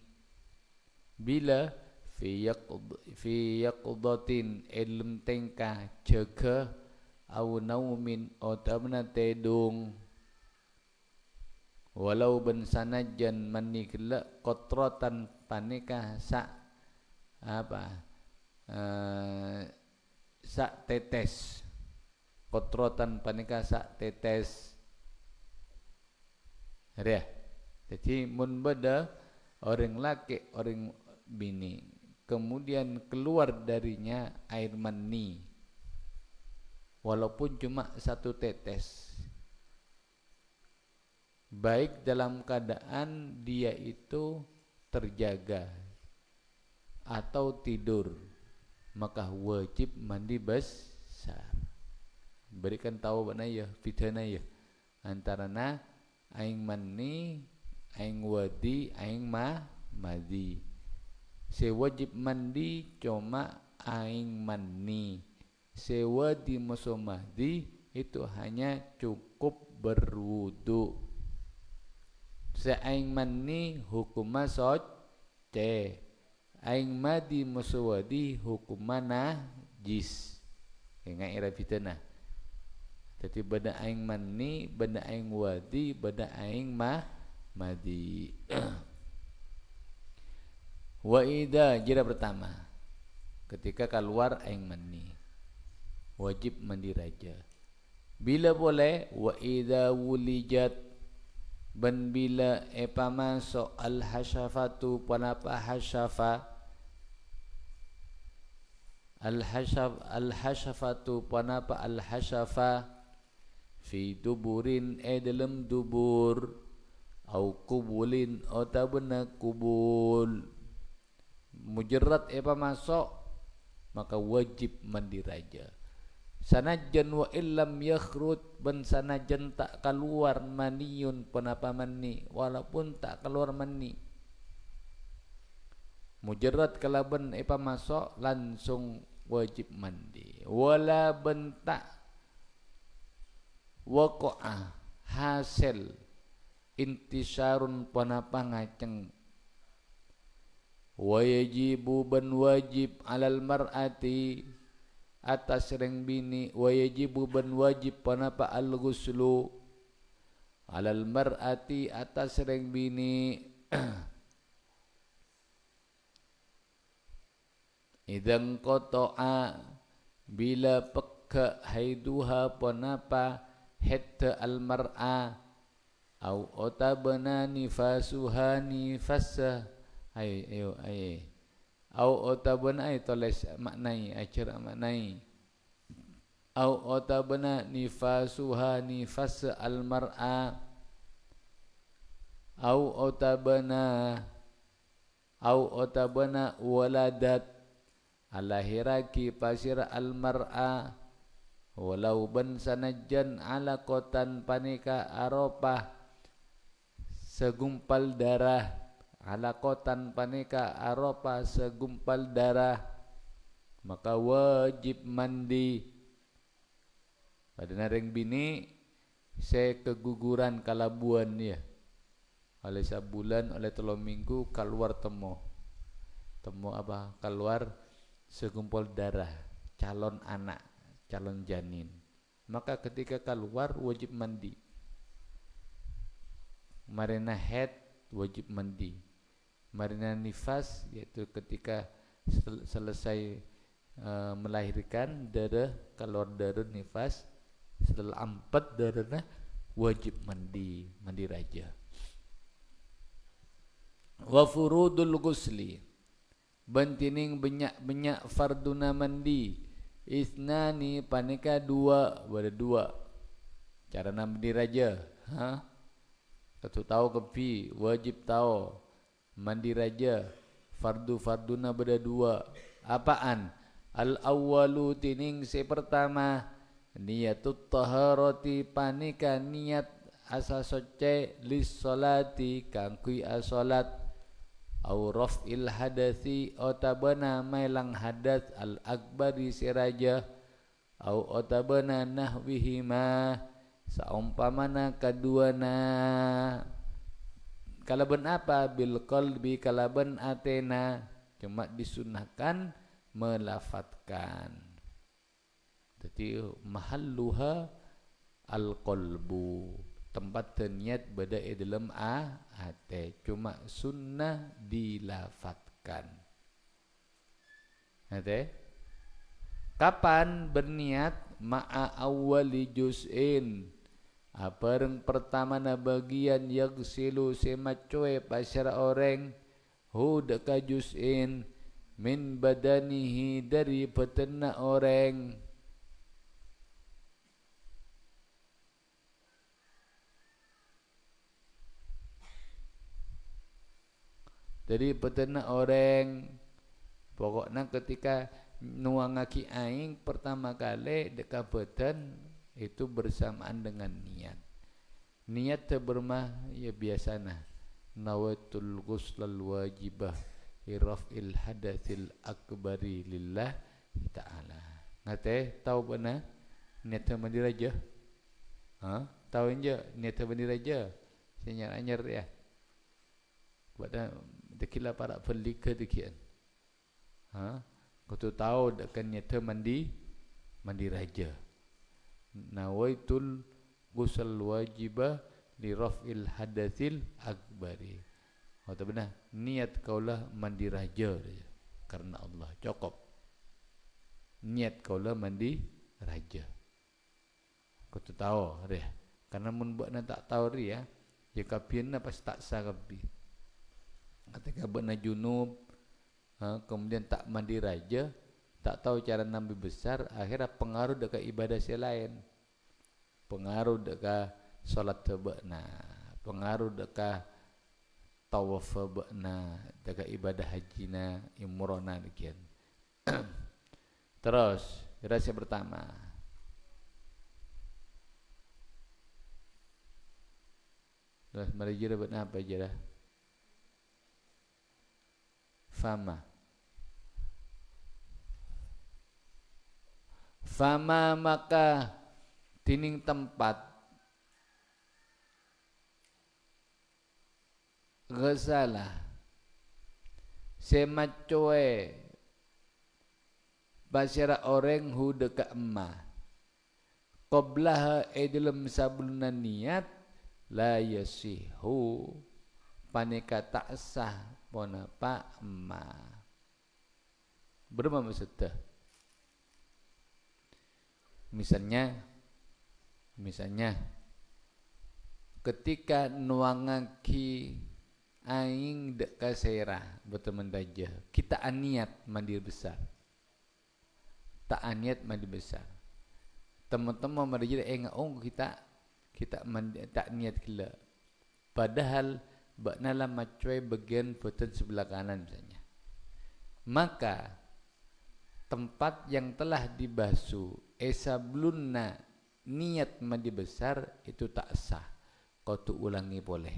bila fi yaqdatin ilm tengkah jaga au naumin otamna tedung walau ben sanajan mani gelak kotrotan panikah sak apa sak tetes kotrotan panikah sak tetes ya. Jadi mun beda orang laki orang bini kemudian keluar darinya air mani walaupun cuma satu tetes, baik dalam keadaan dia itu terjaga atau tidur, maka wajib mandi besar. Berikan tahu bana ya fitana ya antara aing mani, aing wadi, aing madi. Sewajib mandi cuma aing mani. Sewadi musomadi itu hanya cukup berwudu. Seaing mani hukuma soce. Aing madi musawadi hukuma najis. Ingat ira fitnah. Jadi benda aing mani, benda aing wadi, benda aing madi. Wa idza jira pertama. Ketika keluar aing mani, wajib mandi raja. Bila boleh wa idza wulijat ban bila masuk al hasyafatu panapa hasyafa al hasyafatu panapa al hasyafa fi duburin dalam dubur au kubulin atau benar kubul mujarrad masuk maka wajib mandi raja. Sanajan wa illam yakhrut ban sanajan tak keluar maniun penapa mani walaupun tak keluar mani mujarrad kalaban masuk langsung wajib mandi wala bentak waqa'a hasil intisarun panapa ngaceng wa yajibu ban wajib alal mar'ati atas reng bini wa yajibu ban wajib panapa al ghuslu alal mar'ati atas reng bini idzan qata'a bila pekka haiduha panapa hatta al mar'a au otabana nifasuha nifasa ayo au otabana tulis maknai ajar maknai au otabana nifasuha nifas al mar'a au otabana waladat alahiraki pasir al mar'a walau ban sanajan ala kotan panika aropah segumpal darah ala kotan panika aropah segumpal darah maka wajib mandi. Pada nareng bini saya keguguran kalabuan ya oleh sebulan oleh 3 minggu keluar temo apa keluar segumpal darah calon anak calon janin maka ketika keluar wajib mandi. Marina haid wajib mandi. Marina nifas yaitu ketika selesai melahirkan darah keluar darah nifas setelah 4 darahnya wajib mandi raja. Wa furudul ghusli bantining benyak farduna mandi isnani panika 2 berdua cara mandi raja satu tahu kepi wajib tahu mandi raja farduna berdua apaan al awwalu tining si pertama niyatut taharati panika niat asa soce lis salati kangkui asolat au raf'il hadathi otabana mailang hadas al akbari siraja au otabana nahwihima saumpamana kaduana kalaban apa bil qalbi kalaban atena cuma disunahkan melafatkan jadi mahalluha al qalbu tempat niat beda dalam hati cuma sunnah dilafatkan. Nate kapan berniat ma'a awwali juz'in apareng pertama na bagian yagsilu semacoe pasar orang hudaka juz'in min badanihi dari peternak orang dari peternak orang pokoknya ketika nuangaki aing pertama kali dekat badan itu bersamaan dengan niat bermah ya biasana nawaitul ghuslal wajibah irafil hadatsil akbari lillah ta'ala. Ngate tahu benar niat mandi raja? Tahu je niat mandi raja. Saya anyar ya. Pada dekila para pelika dekian. Kau tu tahu dekan niat mandi raja. Nawaitul ghusl wajibah li raf'il hadatsil akbari. Kata benar, niat kaulah mandi raja karena Allah, cukup. Niat kaulah mandi raja. Kau tu tahu dia. Karena mun buat nak tak tahu dia, dia kapian apa tak sah kapi. Ketika buat nak junub, kemudian tak mandi raja, tak tahu cara nambi besar, akhirnya pengaruh dekat ibadah yang lain. Pengaruh dekat solat tebakna, pengaruh dekat tawaf tebakna, dekat ibadah hajina, umrahna demikian. Terus, rahsia pertama. Terus mari jira buat apa jira? Fama maka tining tempat ghasalah semacoe basyara orang hu dekat emmah qablaha dalam sablunan niat la yasihu paneka tak sah ponapa emmah. Berapa maksudnya? Misalnya ketika nuangaki aing dek kasera berteman daja, kita aniat mandi besar, tak aniat mandi besar. Teman-teman mandi kita mandi, tak niat gila. Padahal baknala macuai bagian beten sebelah kanan misalnya. Maka tempat yang telah dibasuh sablunna niat mandi besar itu tak sah. Kau tu ulangi boleh.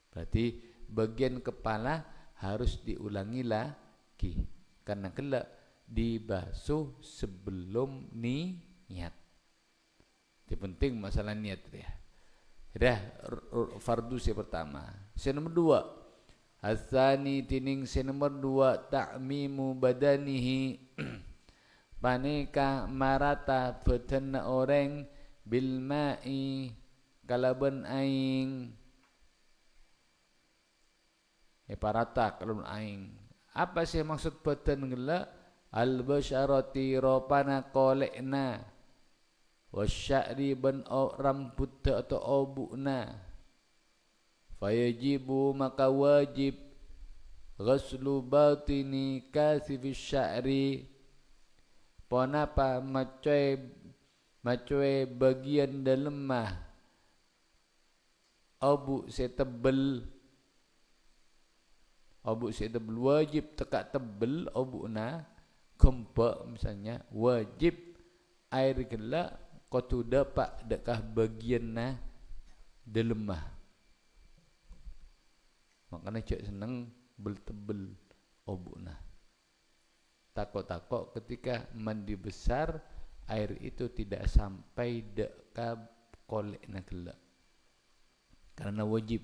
Berarti bagian kepala harus diulangi lagi karena kelak dibasuh sebelum niat. Itu penting masalah niat dia. Dah fardu yang pertama. Yang nomor dua, asani tining yang nomor dua ta'mimu badanihi paneka marata betena orang bil ma'i kalaban aing parata kalaban aing. Apa sih maksud beten gela? Al basyarati ropana kolekna wasya'ri ban rambut atau obukna fayajibu maka wajib ghuslu batini kasifis sya'ri ponapa macoy bagian dalam mah obuk setebel wajib tekak tebel obukna kempak misalnya wajib air gelak kau tu dapat dekah bagian na dalam mah. Makanya cak senang bel-tebel obukna. Takut-takut ketika mandi besar air itu tidak sampai dekah kolek na gelak. Karena wajib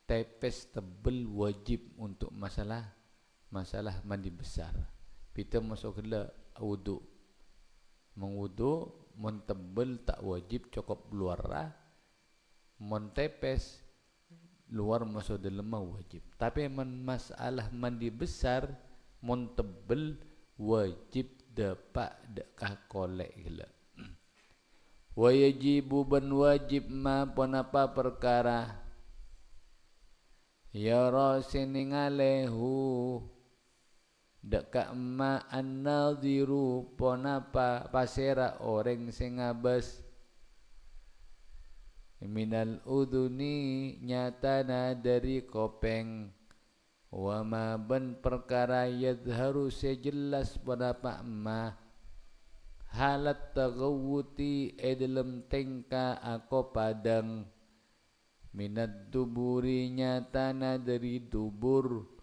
tepes tebel wajib untuk masalah mandi besar. Kita masuk gelak wudu. Mengwudu mon tebel tak wajib cukup luar lah. Mon tepes luar masuk dalam wajib. Tapi masalah mandi besar mon tebel wajib dapat dekah kolek gila. Wa yajibu ban wajib ma ponapa perkara ya rasiningalehu dekat ma an-nadhiru ponapa pasera orang sing ngabas minal uduni nyatana dari kopeng wa ma ban perkara yadharu sejelas ponapa ma halat taghawuti dalam tengka ako padang minad duburi nyatana dari dubur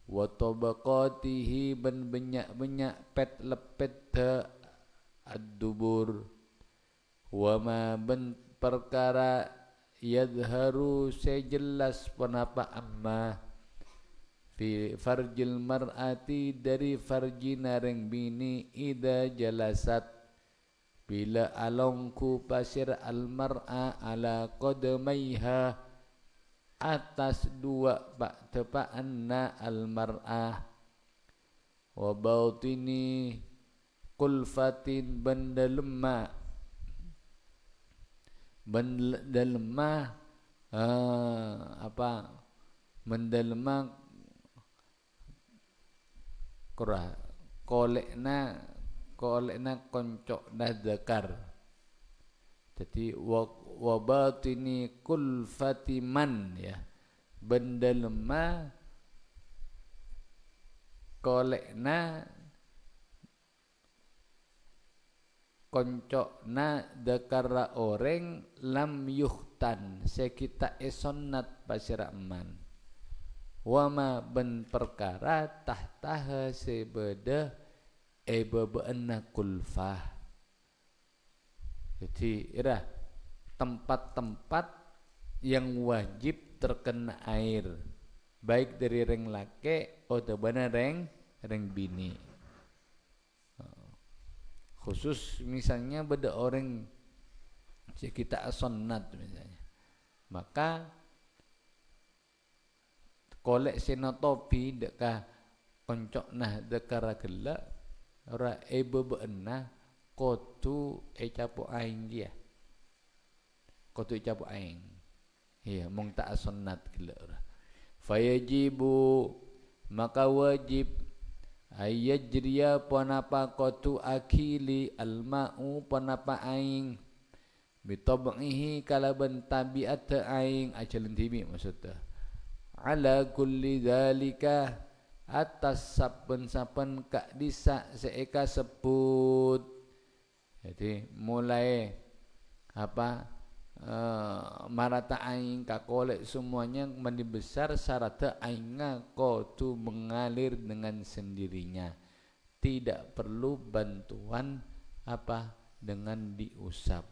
wa tabaqatihi ban benyak-benyak pet lepet ad-dubur wa ma ben perkara yadharu sejelas penapa amma fi farjil mar'ati dari farjina reng bini ida jalasat bila alongku pasir al mar'a ala qadamaiha atas dua bak tepa'anna al mar'ah wa bautini kulfatin benda lemah benda lemah kolekna koncok dah zakar. Jadi wa batini kulfatiman ya. Benda lemah kolekna koncokna dakara orang lam yuhtan sekita esonnat pasiraman wama ben perkara tahtaha sebeda bebeena kulfah. Jadi ira tempat-tempat yang wajib terkena air baik dari reng lake atau bana reng bini. Khusus misalnya beda orang kita asonnat misalnya, maka kolek senotopi dekah koncok nah dekara gelak ora bebeena kotu capu aing dia kotu capu aing iya mung tak asonnat gelak ora fayajibu maka wajib ayajriya panapa kotu akili alma'u panapa aing bitab'ihi kalaban tabiat aing ajalun tibi maksudnya ala kulli dzalika atas saben-saben kak disa seeka sebut. Jadi mulai marata aing kakolek semuanya mandi besar syarat ainga kotu mengalir dengan sendirinya, tidak perlu bantuan dengan diusap.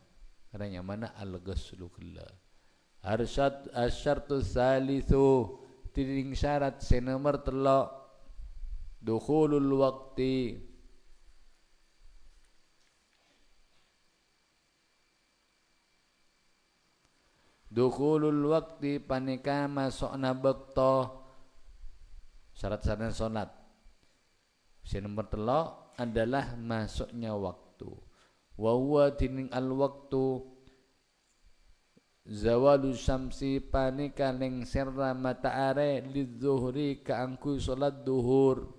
Karena yang mana al-ghuslu kullah. Asyartu salisu tiding syarat senomor telok dukhulul waqti panika masukna bekto syarat-syarat salat. Senomor telok adalah masuknya waktu. Wa huwa tining al waktu zawalu syamsi panika lengserna matahari lidzuhri kaangku salat duhur.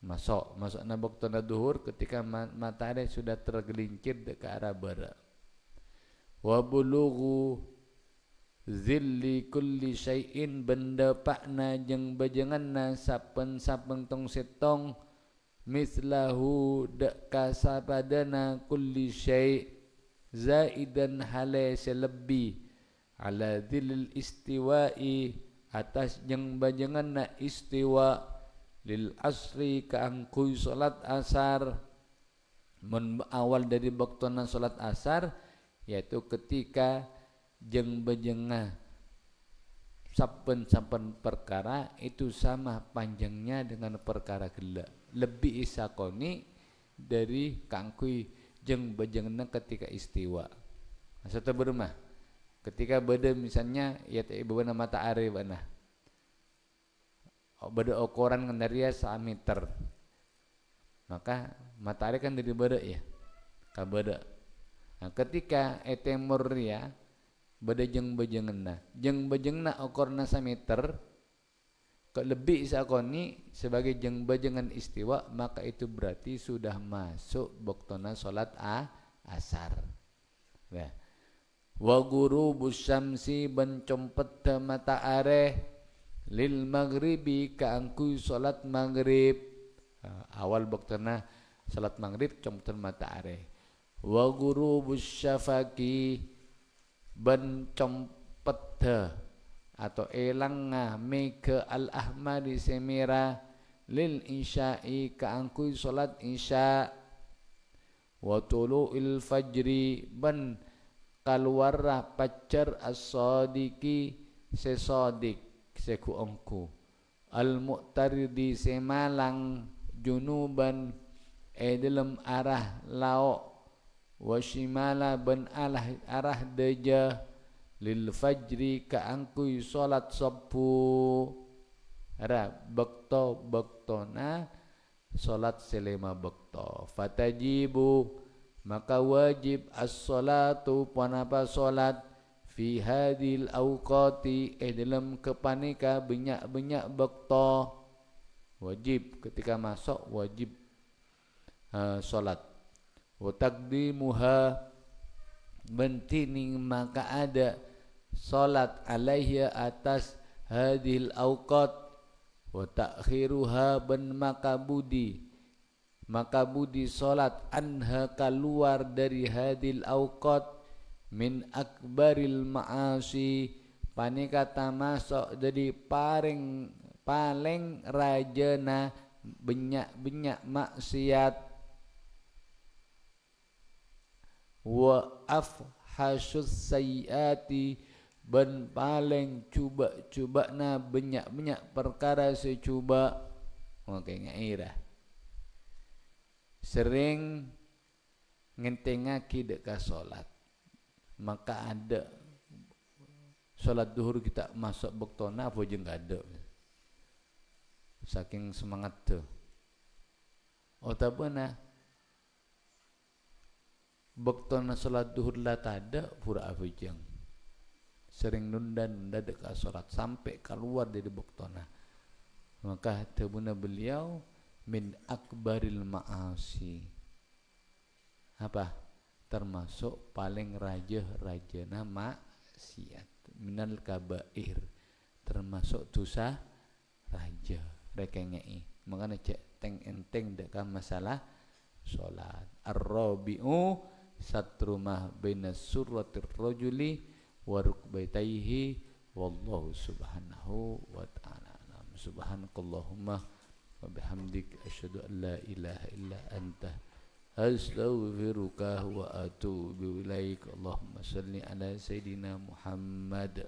Masukna waktu duhur ketika matahari sudah tergelincir ke arah barat. Wa bulughu zilli kulli syai'in benda pakna jeung bajenganna sapen-sapen tong setong mislahu dak kasapadana kulli syai' zaidan hale selebih ala dzil istiwa'i atas jeung bajenganna istiwa lil asri kaangkuy salat asar mun awal dari waktuna salat asar yaitu ketika jeung bejengah saben-saben perkara itu sama panjangnya dengan perkara gela lebih isakoni dari kaangkuy jeung bejengna ketika istiwa. Maksudnya berumah ketika beda misalnya ya bebeuna matahari bana beda ukuran kendaria 1 meter maka matahari kan dari beda ya ka beda. Nah, ketika etemur ya beda jeung bejengna ukurna 1 meter lebih isakoni sebagai jeung bejengan istiwa maka itu berarti sudah masuk waktuna salat asar. Nah, wa ghurubus syamsi bencompet matahari lil maghribi kaangku salat maghrib. Awal waktuna salat maghrib competan matahari. Wa ghurubus syafaqi bencompet atau elang me ke al ahmari semera lil isya'i kaangkui salat isya wa tulu'il fajri ban kaluarah pacar as-sadiqi sesodik seku ongku al muqtaridi semalang junuban dalam arah laok wa shimala ban arah deja lil fajri kaangkui salat subuh ara bektona salat selema bekto fatajibu maka wajib as-salatu panapa salat fi hadil awqati dalam kepanika banyak bekto wajib ketika masuk wajib salat wa taqdimuha bentining maka ada salat alaihi atas hadil awqat wa ta'khiruha ban makabudi salat anha keluar dari hadil awqat min akbaril ma'asi panikata masuk jadi paling rajana banyak maksiat wa afhasyus sayyiati ban paling cuba na banyak perkara secuba makanya ira sering ngentengaki deka salat maka ada salat duhur kita masuk bektona apa je enggak ada saking semangat tuh otabana bektona salat duhur lah tada pura afijang sering nunda deka salat sampai keluar dari bektona maka tabuna beliau min akbaril ma'asi apa termasuk paling rajana maksiat minal kabair termasuk dosa raja rekengei makanya cek teng enteng deka masalah salat ar-rabi'u satrumah baina surratir rajuli wa rukbatayhi wallahu subhanahu wa ta'ala subhanakallahumma wa bihamdik asyhadu an la ilaha illa anta astaghfiruka wa atubu ilaik. Allahumma salli ala sayidina Muhammad.